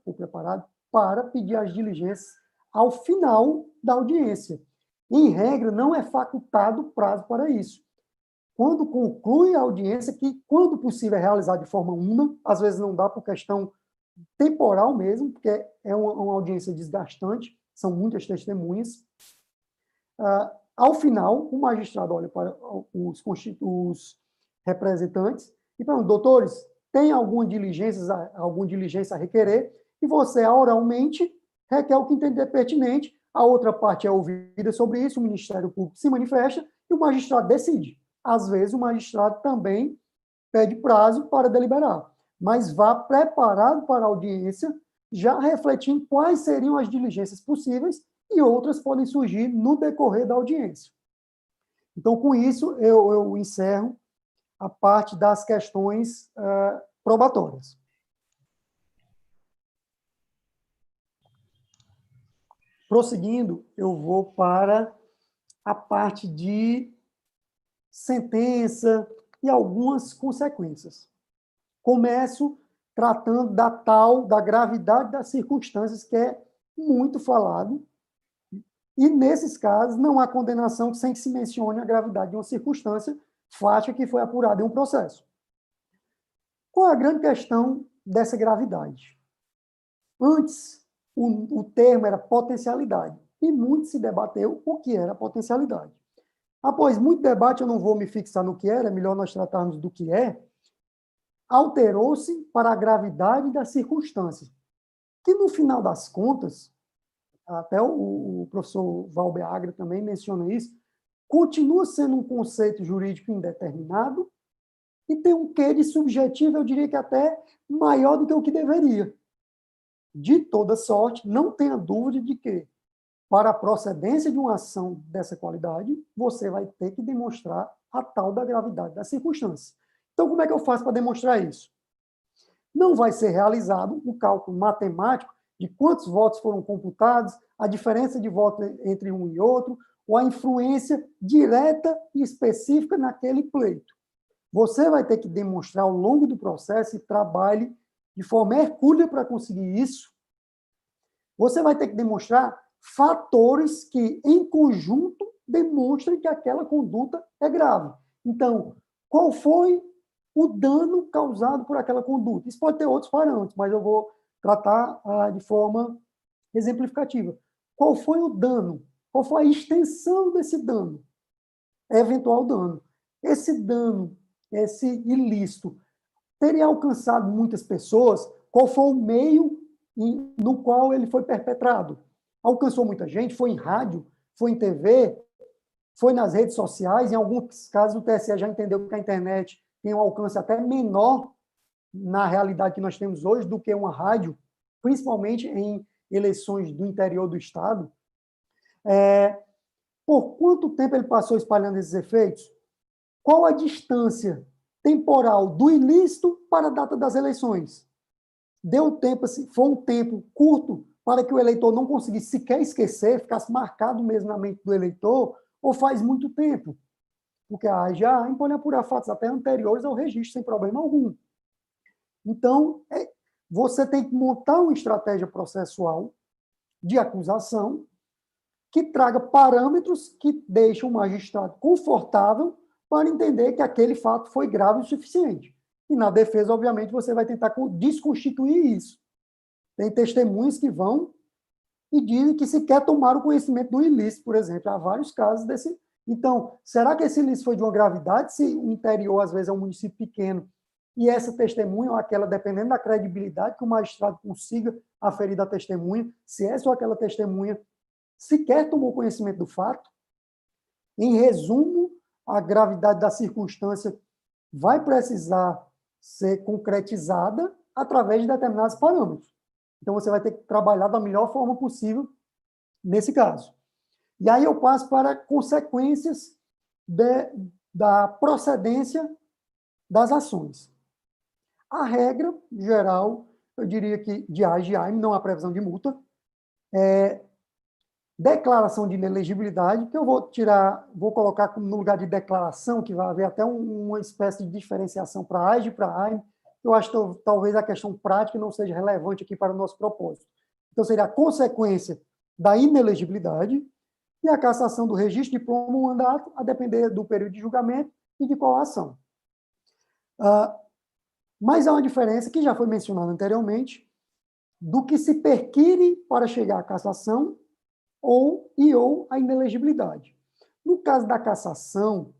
ou preparado para pedir as diligências ao final da audiência. Em regra, não é facultado prazo para isso. Quando conclui a audiência, que, quando possível, é realizada de forma una, às vezes não dá por questão temporal mesmo, porque é uma audiência desgastante, são muitas testemunhas. Ao final, o magistrado olha para os representantes e pergunta: doutores, tem alguma diligência a requerer? E você, oralmente, requer o que entender pertinente, a outra parte é ouvida sobre isso, o Ministério Público se manifesta e o magistrado decide. Às vezes, o magistrado também pede prazo para deliberar, mas vá preparado para a audiência, já refletindo quais seriam as diligências possíveis e outras podem surgir no decorrer da audiência. Então, com isso, eu encerro a parte das questões probatórias. Prosseguindo, eu vou para a parte de sentença e algumas consequências. Começo tratando da gravidade das circunstâncias, que é muito falado, e nesses casos não há condenação sem que se mencione a gravidade de uma circunstância fática que foi apurada em um processo. Qual é a grande questão dessa gravidade? Antes, o termo era potencialidade, e muito se debateu o que era potencialidade. Após muito debate, eu não vou me fixar no que era, é melhor nós tratarmos do que é, alterou-se para a gravidade das circunstâncias, que no final das contas, até o professor Valber Agra também menciona isso, continua sendo um conceito jurídico indeterminado e tem um quê de subjetivo, eu diria que até maior do que o que deveria. De toda sorte, não tenha dúvida de que, para a procedência de uma ação dessa qualidade, você vai ter que demonstrar a tal da gravidade das circunstâncias. Então, como é que eu faço para demonstrar isso? Não vai ser realizado um cálculo matemático de quantos votos foram computados, a diferença de votos entre um e outro, ou a influência direta e específica naquele pleito. Você vai ter que demonstrar ao longo do processo e trabalhe de forma hercúlea para conseguir isso. Você vai ter que demonstrar fatores que, em conjunto, demonstrem que aquela conduta é grave. Então, qual foi o dano causado por aquela conduta? Isso pode ter outros parâmetros, mas eu vou tratar de forma exemplificativa. Qual foi o dano? Qual foi a extensão desse dano? Eventual dano. Esse dano, esse ilícito, teria alcançado muitas pessoas? Qual foi o meio no qual ele foi perpetrado? Alcançou muita gente? Foi em rádio? Foi em TV? Foi nas redes sociais? Em alguns casos, o TSE já entendeu que a internet tem um alcance até menor na realidade que nós temos hoje do que uma rádio, principalmente em eleições do interior do Estado. Por quanto tempo ele passou espalhando esses efeitos? Qual a distância temporal do ilícito para a data das eleições? Deu tempo, foi um tempo curto para que o eleitor não conseguisse sequer esquecer, ficasse marcado mesmo na mente do eleitor, ou faz muito tempo? Porque a AGA pode apurar fatos até anteriores ao registro, sem problema algum. Então, você tem que montar uma estratégia processual de acusação que traga parâmetros que deixam o magistrado confortável para entender que aquele fato foi grave o suficiente. E na defesa, obviamente, você vai tentar desconstituir isso. Tem testemunhas que vão e dizem que sequer tomaram conhecimento do ilícito, por exemplo. Há vários casos desse. Então, será que esse ilícito foi de uma gravidade? Se o interior, às vezes, é um município pequeno e essa testemunha ou aquela, dependendo da credibilidade que o magistrado consiga aferir da testemunha, se essa ou aquela testemunha sequer tomou conhecimento do fato. Em resumo, a gravidade da circunstância vai precisar ser concretizada através de determinados parâmetros. Então, você vai ter que trabalhar da melhor forma possível nesse caso. E aí eu passo para consequências da procedência das ações. A regra geral, eu diria que de AGI, não há previsão de multa, declaração de inelegibilidade, que eu vou colocar no lugar de declaração, que vai haver até uma espécie de diferenciação para AGI e para AIME. Eu acho que talvez a questão prática não seja relevante aqui para o nosso propósito. Então, seria a consequência da inelegibilidade e a cassação do registro de diploma ou mandato, a depender do período de julgamento e de qual ação. Mas há uma diferença, que já foi mencionada anteriormente, do que se perquire para chegar à cassação ou a inelegibilidade. No caso da cassação,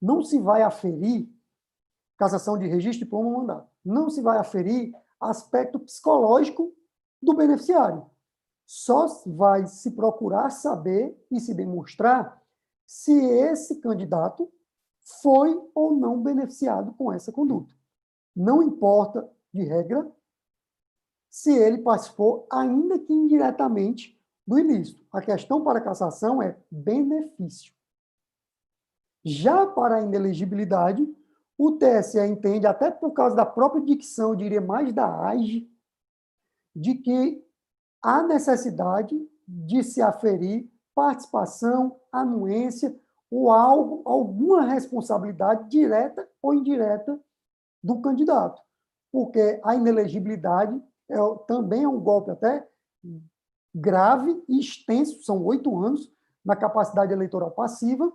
não se vai aferir cassação de registro, diploma ou mandato. Não se vai aferir aspecto psicológico do beneficiário. Só vai se procurar saber e se demonstrar se esse candidato foi ou não beneficiado com essa conduta. Não importa, de regra, se ele participou, ainda que indiretamente, do ilícito. A questão para a cassação é benefício. Já para a inelegibilidade, o TSE entende, até por causa da própria dicção, eu diria mais da AGE, de que há necessidade de se aferir participação, anuência ou alguma responsabilidade direta ou indireta do candidato. Porque a inelegibilidade também é um golpe até grave e extenso, são 8 anos, na capacidade eleitoral passiva,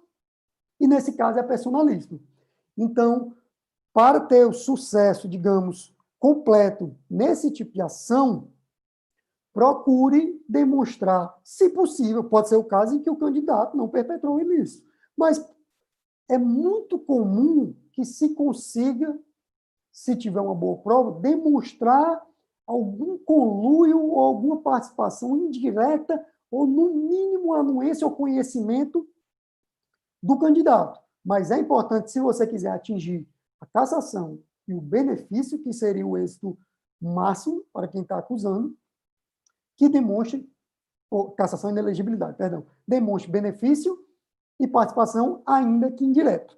e nesse caso é personalíssimo. Então, para ter o sucesso, digamos, completo nesse tipo de ação, procure demonstrar, se possível, pode ser o caso em que o candidato não perpetrou o ilícito, mas é muito comum que se consiga, se tiver uma boa prova, demonstrar algum conluio ou alguma participação indireta ou, no mínimo, anuência ou conhecimento do candidato. Mas é importante, se você quiser atingir a cassação e o benefício, que seria o êxito máximo para quem está acusando, que demonstre, cassação e inelegibilidade, perdão, demonstre benefício e participação, ainda que indireto.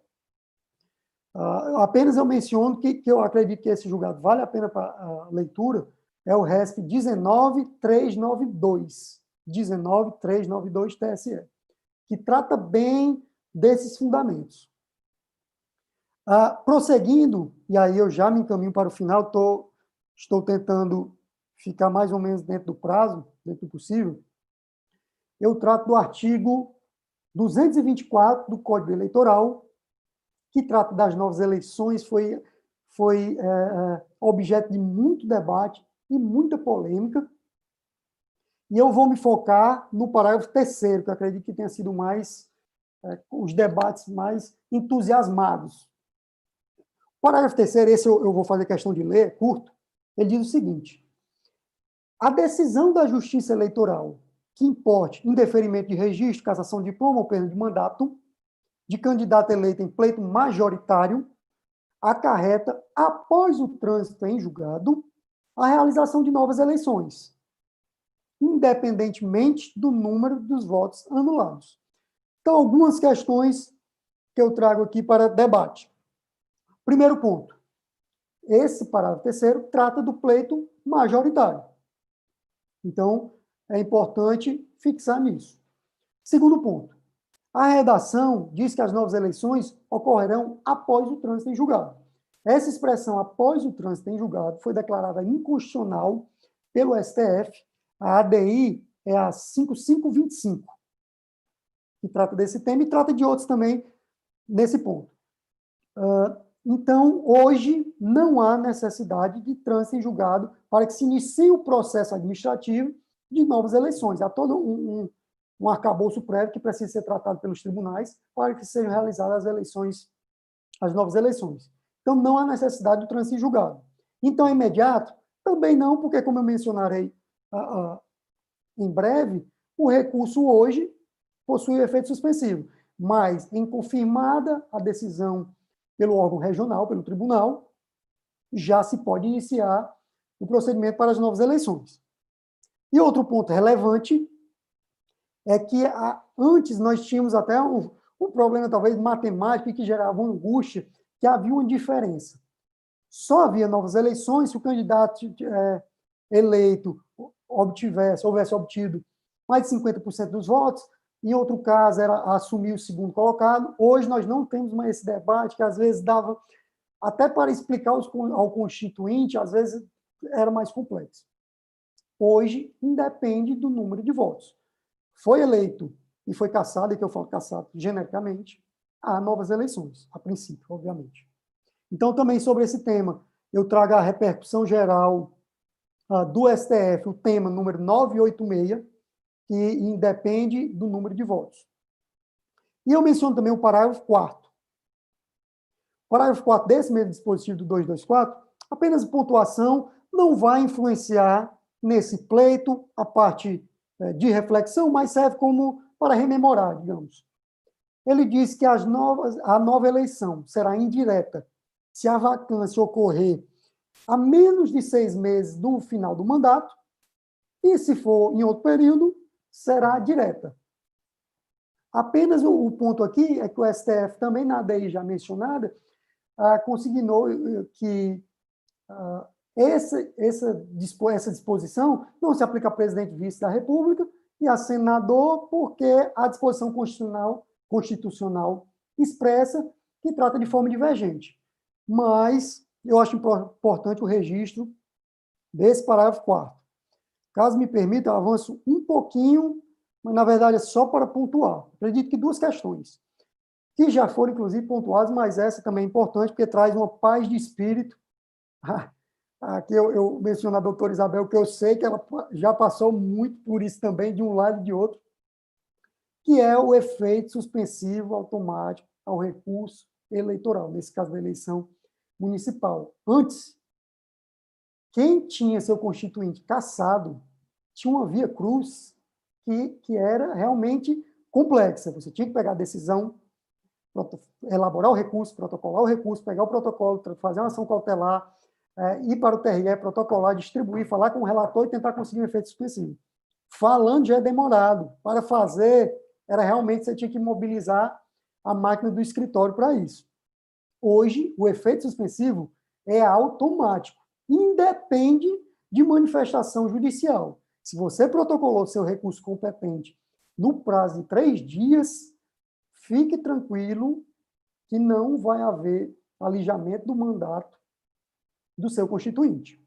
Apenas eu menciono que eu acredito que esse julgado vale a pena para a leitura, é o RESP 19392, 19392 TSE, que trata bem desses fundamentos. Prosseguindo, e aí eu já me encaminho para o final, estou tentando ficar mais ou menos dentro do prazo, dentro do possível, eu trato do artigo 224 do Código Eleitoral, que trata das novas eleições, foi objeto de muito debate e muita polêmica, e eu vou me focar no parágrafo 3º, que eu acredito que tenha sido os debates mais entusiasmados. O parágrafo 3º, esse eu vou fazer questão de ler, é curto, ele diz o seguinte: a decisão da Justiça Eleitoral que importe indeferimento de registro, cassação de diploma ou perda de mandato de candidato eleito em pleito majoritário acarreta, após o trânsito em julgado, a realização de novas eleições, independentemente do número dos votos anulados. Então, algumas questões que eu trago aqui para debate. Primeiro ponto. Esse parágrafo 3º trata do pleito majoritário. Então, é importante fixar nisso. Segundo ponto. A redação diz que as novas eleições ocorrerão após o trânsito em julgado. Essa expressão, após o trânsito em julgado, foi declarada inconstitucional pelo STF. A ADI é a 5525, que trata desse tema e trata de outros também nesse ponto. Então, hoje, não há necessidade de trânsito em julgado para que se inicie o processo administrativo de novas eleições. Há todo um arcabouço prévio que precisa ser tratado pelos tribunais para que sejam realizadas as novas eleições. Então, não há necessidade do trânsito em julgado. Então, é imediato? Também não, porque, como eu mencionarei em breve, o recurso hoje possui efeito suspensivo. Mas, em confirmada a decisão pelo órgão regional, pelo tribunal, já se pode iniciar o procedimento para as novas eleições. E outro ponto relevante é que antes nós tínhamos até um problema, talvez, matemático, que gerava uma angústia, que havia uma diferença. Só havia novas eleições se o candidato eleito houvesse obtido mais de 50% dos votos. Em outro caso, era assumir o segundo colocado. Hoje, nós não temos mais esse debate, que às vezes dava, até para explicar ao constituinte, às vezes era mais complexo. Hoje, independe do número de votos. Foi eleito e foi cassado, e que eu falo cassado genericamente, há novas eleições, a princípio, obviamente. Então, também sobre esse tema, eu trago a repercussão geral do STF, o tema número 986, que independe do número de votos. E eu menciono também o parágrafo 4º. O parágrafo 4º desse mesmo dispositivo do 224, apenas pontuação, não vai influenciar nesse pleito a parte de reflexão, mas serve como para rememorar, digamos. Ele diz que a nova eleição será indireta se a vacância ocorrer a menos de 6 meses do final do mandato, e se for em outro período, será direta. Apenas o ponto aqui é que o STF, também na ADI já mencionada, consignou que essa disposição não se aplica a presidente e vice da República e a senador, porque a disposição constitucional expressa que trata de forma divergente. Mas eu acho importante o registro desse parágrafo 4º. Caso me permita, eu avanço um pouquinho, mas, na verdade, é só para pontuar. Acredito que 2 questões, que já foram, inclusive, pontuadas, mas essa também é importante, porque traz uma paz de espírito. Aqui eu menciono a doutora Isabel, que eu sei que ela já passou muito por isso também, de um lado e de outro, que é o efeito suspensivo automático ao recurso eleitoral, nesse caso da eleição municipal. Antes, quem tinha seu constituinte cassado tinha uma via cruz que era realmente complexa. Você tinha que pegar a decisão, elaborar o recurso, protocolar o recurso, pegar o protocolo, fazer uma ação cautelar, ir para o TRE, protocolar, distribuir, falar com o relator e tentar conseguir um efeito suspensivo. Falando já é demorado. Para fazer, era realmente você tinha que mobilizar a máquina do escritório para isso. Hoje, o efeito suspensivo é automático, independe de manifestação judicial. Se você protocolou seu recurso competente no prazo de 3 dias, fique tranquilo que não vai haver alijamento do mandato do seu constituinte.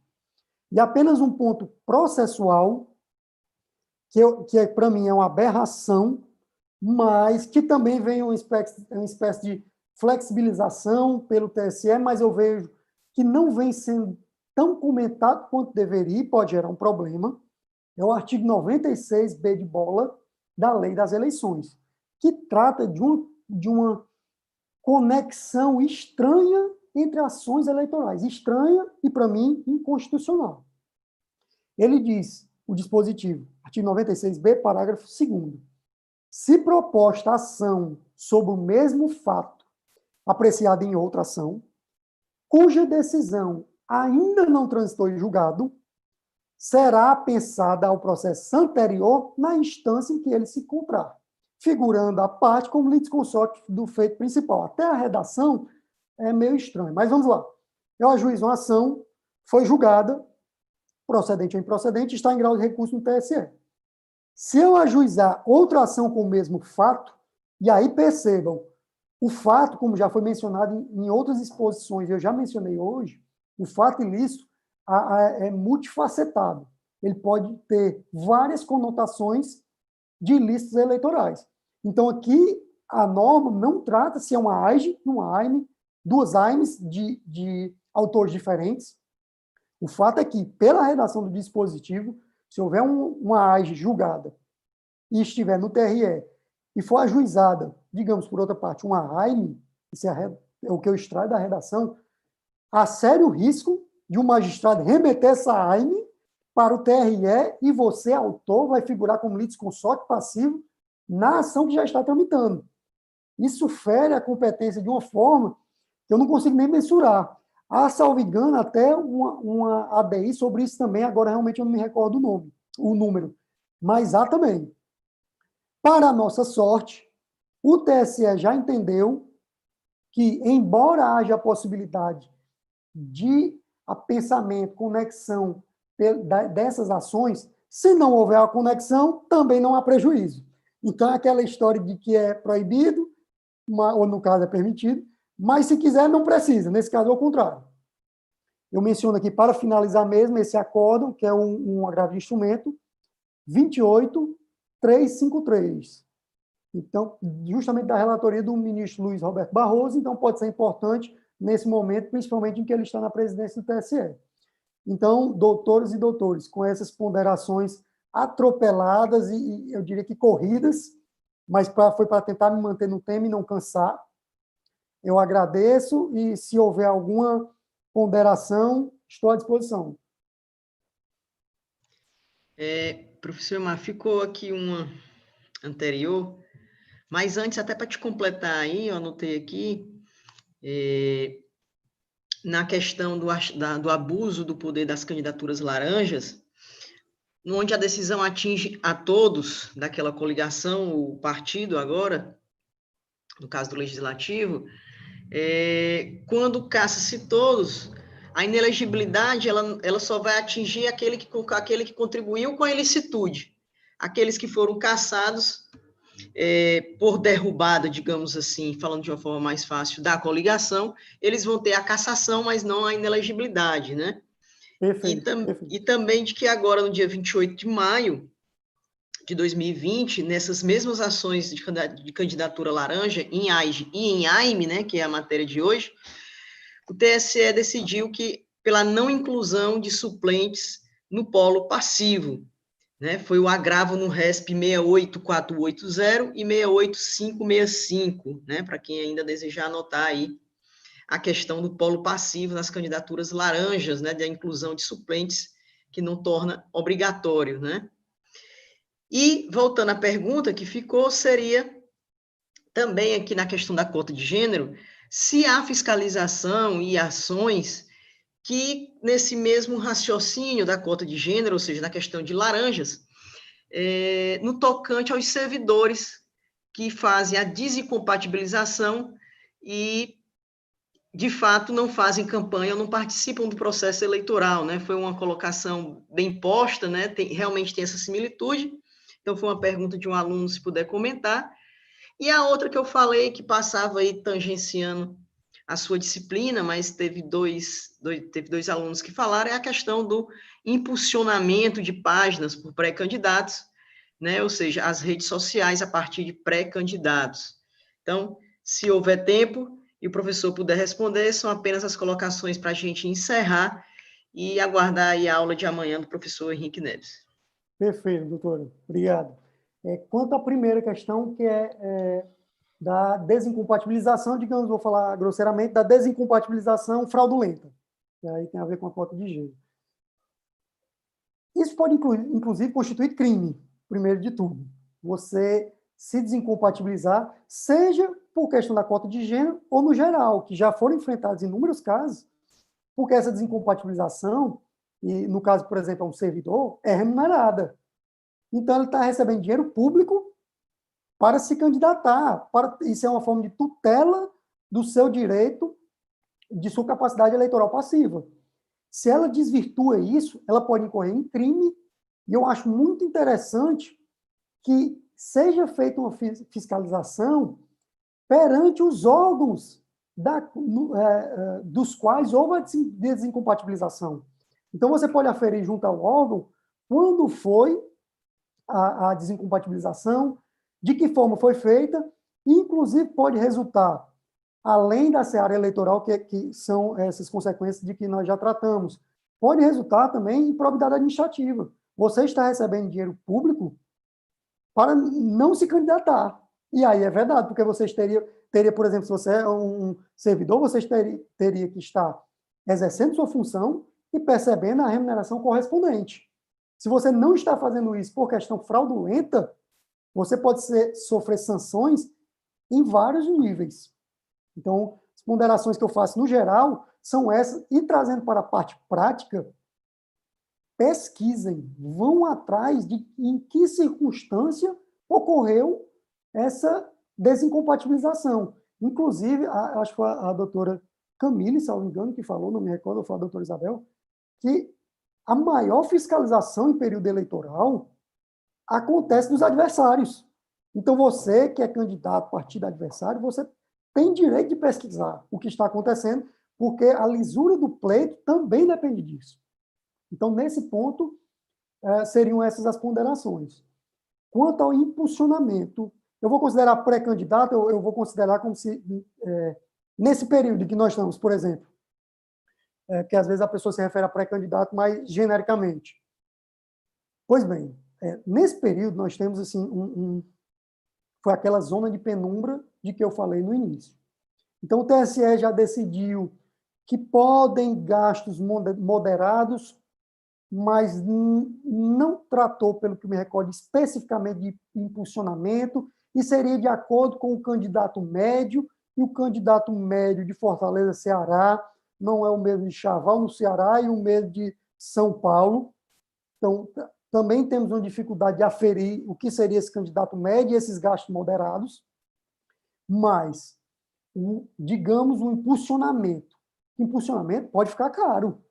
E apenas um ponto processual, que para mim é uma aberração, mas que também vem uma espécie de flexibilização pelo TSE, mas eu vejo que não vem sendo tão comentado quanto deveria e pode gerar um problema, é o artigo 96b de bola da Lei das Eleições, que trata de uma conexão estranha entre ações eleitorais. Estranha e, para mim, inconstitucional. Ele diz, o dispositivo, artigo 96b, parágrafo 2º, se proposta ação sobre o mesmo fato apreciada em outra ação, cuja decisão ainda não transitou em julgado, será pensada ao processo anterior na instância em que ele se encontrar, figurando a parte como litisconsorte do feito principal. Até a redação é meio estranho, mas vamos lá. Eu ajuizo uma ação, foi julgada, procedente ou improcedente, está em grau de recurso no TSE. Se eu ajuizar outra ação com o mesmo fato, e aí percebam, O fato, como já foi mencionado em outras exposições, eu já mencionei hoje, o fato ilícito é multifacetado. Ele pode ter várias conotações de ilícitos eleitorais. Então, aqui, a norma não trata se é uma AIGE e uma AIME, duas AIMEs de autores diferentes. O fato é que, pela redação do dispositivo, se houver uma AIGE julgada e estiver no TRE e for ajuizada, digamos, por outra parte, uma AIME, isso é o que eu extraio da redação, há sério risco de um magistrado remeter essa AIME para o TRE e você, autor, vai figurar como litisconsorte passivo na ação que já está tramitando. Isso fere a competência de uma forma que eu não consigo nem mensurar. Há, salvo engano, até uma ADI sobre isso também, agora realmente eu não me recordo o número, mas há também. Para a nossa sorte, o TSE já entendeu que, embora haja a possibilidade de pensamento, conexão dessas ações, se não houver a conexão, também não há prejuízo. Então, é aquela história de que é proibido, ou no caso é permitido, mas se quiser, não precisa. Nesse caso, é o contrário. Eu menciono aqui, para finalizar mesmo, esse acórdão, que é um agravo de instrumento, 28353. Então, justamente da relatoria do ministro Luiz Roberto Barroso, então pode ser importante nesse momento, principalmente em que ele está na presidência do TSE. Então, doutores e doutores, com essas ponderações atropeladas e eu diria que corridas, mas foi para tentar me manter no tema e não cansar, eu agradeço e, se houver alguma ponderação, estou à disposição. Professor Emar, ficou aqui uma anterior, mas antes, até para te completar aí, eu anotei aqui, na questão do abuso do poder das candidaturas laranjas, onde a decisão atinge a todos daquela coligação, o partido agora, no caso do Legislativo, quando caça-se todos, a inelegibilidade ela só vai atingir aquele que contribuiu com a ilicitude. Aqueles que foram caçados por derrubada, digamos assim, falando de uma forma mais fácil, da coligação, eles vão ter a cassação, mas não a inelegibilidade, né? Perfeito, e também de que agora, no dia 28 de maio de 2020, nessas mesmas ações de candidatura laranja, em AIGE e em AIME, né, que é a matéria de hoje, o TSE decidiu que, pela não inclusão de suplentes no polo passivo, né, foi o agravo no RESP 68480 e 68565, né, para quem ainda desejar anotar aí a questão do polo passivo nas candidaturas laranjas, né, da inclusão de suplentes, que não torna obrigatório, né? E, voltando à pergunta que ficou, seria também aqui na questão da cota de gênero, se há fiscalização e ações que, nesse mesmo raciocínio da cota de gênero, ou seja, na questão de laranjas, no tocante aos servidores que fazem a desincompatibilização e, de fato, não fazem campanha ou não participam do processo eleitoral, né? Foi uma colocação bem posta, né? Realmente tem essa similitude. Então, foi uma pergunta de um aluno, se puder comentar. E a outra que eu falei, que passava aí tangenciando a sua disciplina, mas teve dois alunos que falaram, é a questão do impulsionamento de páginas por pré-candidatos, né? Ou seja, as redes sociais a partir de pré-candidatos. Então, se houver tempo e o professor puder responder, são apenas as colocações para a gente encerrar e aguardar aí a aula de amanhã do professor Henrique Neves. Perfeito, doutora. Obrigado. Quanto à primeira questão, que é da desincompatibilização, digamos, vou falar grosseiramente, da desincompatibilização fraudulenta, que aí tem a ver com a cota de gênero. Isso pode, inclusive, constituir crime, primeiro de tudo. Você se desincompatibilizar, seja por questão da cota de gênero ou no geral, que já foram enfrentados inúmeros casos, porque essa desincompatibilização, e no caso, por exemplo, é um servidor, é remunerada. Então, ele está recebendo dinheiro público para se candidatar. Isso é uma forma de tutela do seu direito, de sua capacidade eleitoral passiva. Se ela desvirtua isso, ela pode incorrer em crime, e eu acho muito interessante que seja feita uma fiscalização perante os órgãos dos quais houve a desincompatibilização. Então, você pode aferir junto ao órgão quando foi a desincompatibilização, de que forma foi feita, e, inclusive, pode resultar, além da seara eleitoral, que são essas consequências de que nós já tratamos, pode resultar também em probidade administrativa. Você está recebendo dinheiro público para não se candidatar. E aí é verdade, porque vocês teria, por exemplo, se você é um servidor, vocês teria que estar exercendo sua função e percebendo a remuneração correspondente. Se você não está fazendo isso por questão fraudulenta, você pode sofrer sanções em vários níveis. Então, as ponderações que eu faço, no geral, são essas. E trazendo para a parte prática, pesquisem, vão atrás de em que circunstância ocorreu essa desincompatibilização. Inclusive, acho que foi a doutora Camille, se não me engano, que falou, não me recordo, ou foi a doutora Isabel, que a maior fiscalização em período eleitoral acontece dos adversários. Então, você que é candidato a partido adversário, você tem direito de pesquisar o que está acontecendo, porque a lisura do pleito também depende disso. Então, nesse ponto, seriam essas as ponderações. Quanto ao impulsionamento, eu vou considerar pré-candidato, eu vou considerar como se, nesse período que nós estamos, por exemplo, que às vezes a pessoa se refere a pré-candidato mais genericamente. Pois bem, nesse período nós temos assim, foi aquela zona de penumbra de que eu falei no início. Então, o TSE já decidiu que podem gastos moderados, mas não tratou, pelo que me recordo, especificamente de impulsionamento, e seria de acordo com o candidato médio, e o candidato médio de Fortaleza, Ceará, não é o mesmo de Chaval, no Ceará, e o mesmo de São Paulo. Então, também temos uma dificuldade de aferir o que seria esse candidato médio e esses gastos moderados, mas, digamos, um impulsionamento. Impulsionamento pode ficar caro.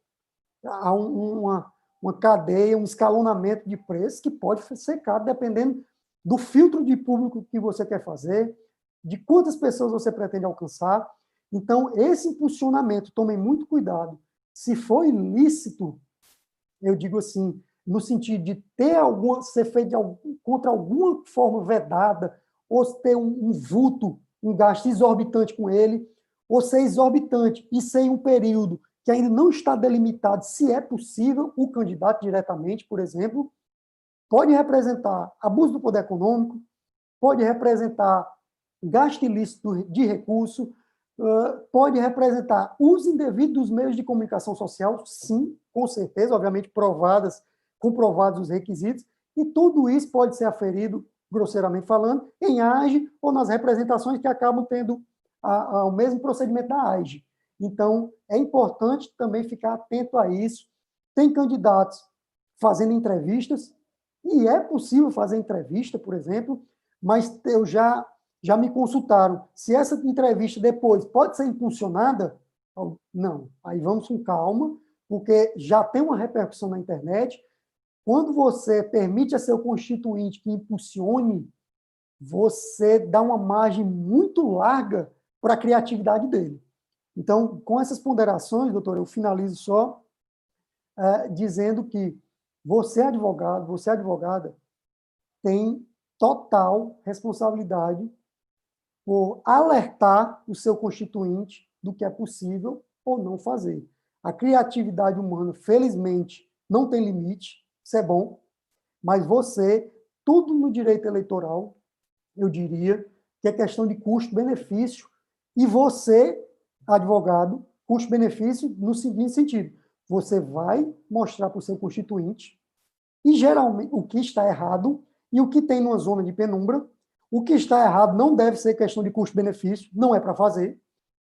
Há uma cadeia, um escalonamento de preços que pode ser caro, dependendo do filtro de público que você quer fazer, de quantas pessoas você pretende alcançar. Então, esse impulsionamento, tomem muito cuidado. Se for ilícito, eu digo assim, no sentido de ser feito contra alguma forma vedada, ou ter um vulto, um gasto exorbitante com ele, ou ser exorbitante e ser em um período que ainda não está delimitado se é possível o candidato diretamente, por exemplo, pode representar abuso do poder econômico, pode representar gasto ilícito de recurso, pode representar uso indevido dos meios de comunicação social, sim, com certeza, obviamente comprovados os requisitos, e tudo isso pode ser aferido, grosseiramente falando, em AGE ou nas representações que acabam tendo o mesmo procedimento da AGE. Então, é importante também ficar atento a isso. Tem candidatos fazendo entrevistas, e é possível fazer entrevista, por exemplo, mas eu já me consultaram. Se essa entrevista depois pode ser impulsionada, não. Aí vamos com calma, porque já tem uma repercussão na internet. Quando você permite a seu constituinte que impulsione, você dá uma margem muito larga para a criatividade dele. Então, com essas ponderações, doutor, eu finalizo só dizendo que você, advogado, você, advogada, tem total responsabilidade por alertar o seu constituinte do que é possível ou não fazer. A criatividade humana, felizmente, não tem limite, isso é bom, mas você, tudo no direito eleitoral, eu diria, que é questão de custo-benefício, e você, advogado, custo-benefício no seguinte sentido: você vai mostrar para o seu constituinte, e geralmente o que está errado, e o que tem numa zona de penumbra. O que está errado não deve ser questão de custo-benefício, não é para fazer,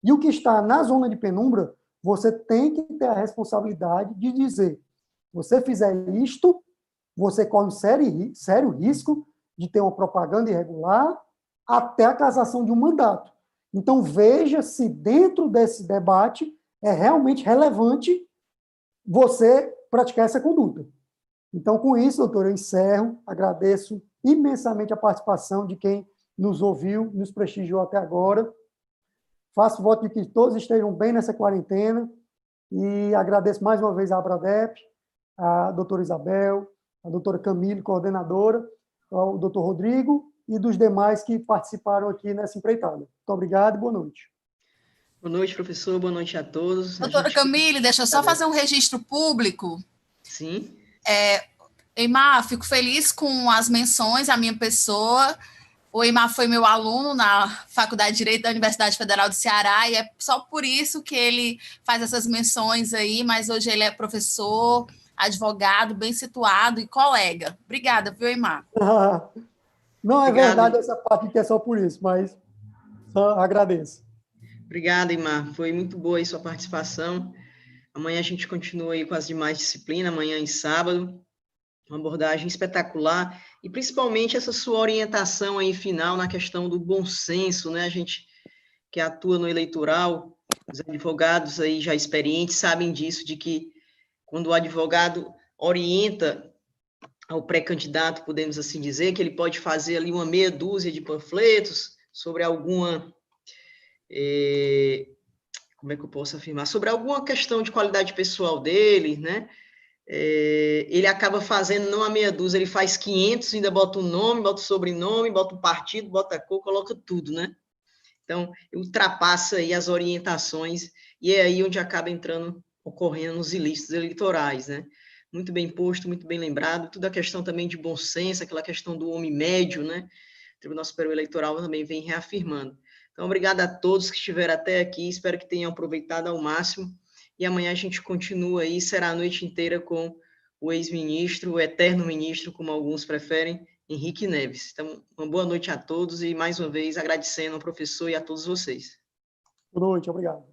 e o que está na zona de penumbra, você tem que ter a responsabilidade de dizer: você fizer isto, você corre um sério risco de ter uma propaganda irregular até a cassação de um mandato. Então, veja se dentro desse debate é realmente relevante você praticar essa conduta. Então, com isso, doutor, eu encerro, agradeço imensamente a participação de quem nos ouviu, nos prestigiou até agora. Faço voto de que todos estejam bem nessa quarentena e agradeço mais uma vez à Abradep, a doutora Isabel, a doutora Camille, coordenadora, ao doutor Rodrigo e dos demais que participaram aqui nessa empreitada. Muito obrigado e boa noite. Boa noite, professor. Boa noite a todos. Doutora Camille, deixa eu só fazer um registro público. Sim. Eymar, fico feliz com as menções à minha pessoa. O Eymar foi meu aluno na Faculdade de Direito da Universidade Federal do Ceará e é só por isso que ele faz essas menções aí, mas hoje ele é professor, advogado, bem situado e colega. Obrigada, viu, Eymar? Não é verdade essa parte que é só por isso, mas só agradeço. Obrigada, Eymar. Foi muito boa aí sua participação. Amanhã a gente continua aí com as demais disciplinas, amanhã e sábado. Uma abordagem espetacular e principalmente essa sua orientação aí final na questão do bom senso, né? A gente que atua no eleitoral, os advogados aí já experientes sabem disso, de que quando o advogado orienta ao pré-candidato, podemos assim dizer, que ele pode fazer ali uma meia dúzia de panfletos sobre alguma, como é que eu posso afirmar? Sobre alguma questão de qualidade pessoal dele, né? Ele acaba fazendo não a meia dúzia, ele faz 500, ainda bota o nome, bota o sobrenome, bota o partido, bota a cor, coloca tudo, né? Então, ultrapassa aí as orientações e é aí onde acaba ocorrendo nos ilícitos eleitorais, né? Muito bem posto, muito bem lembrado, tudo a questão também de bom senso, aquela questão do homem médio, né? O Tribunal Superior Eleitoral também vem reafirmando. Então, obrigado a todos que estiveram até aqui, espero que tenham aproveitado ao máximo. E amanhã a gente continua aí, será a noite inteira com o ex-ministro, o eterno ministro, como alguns preferem, Henrique Neves. Então, uma boa noite a todos e, mais uma vez, agradecendo ao professor e a todos vocês. Boa noite, obrigado.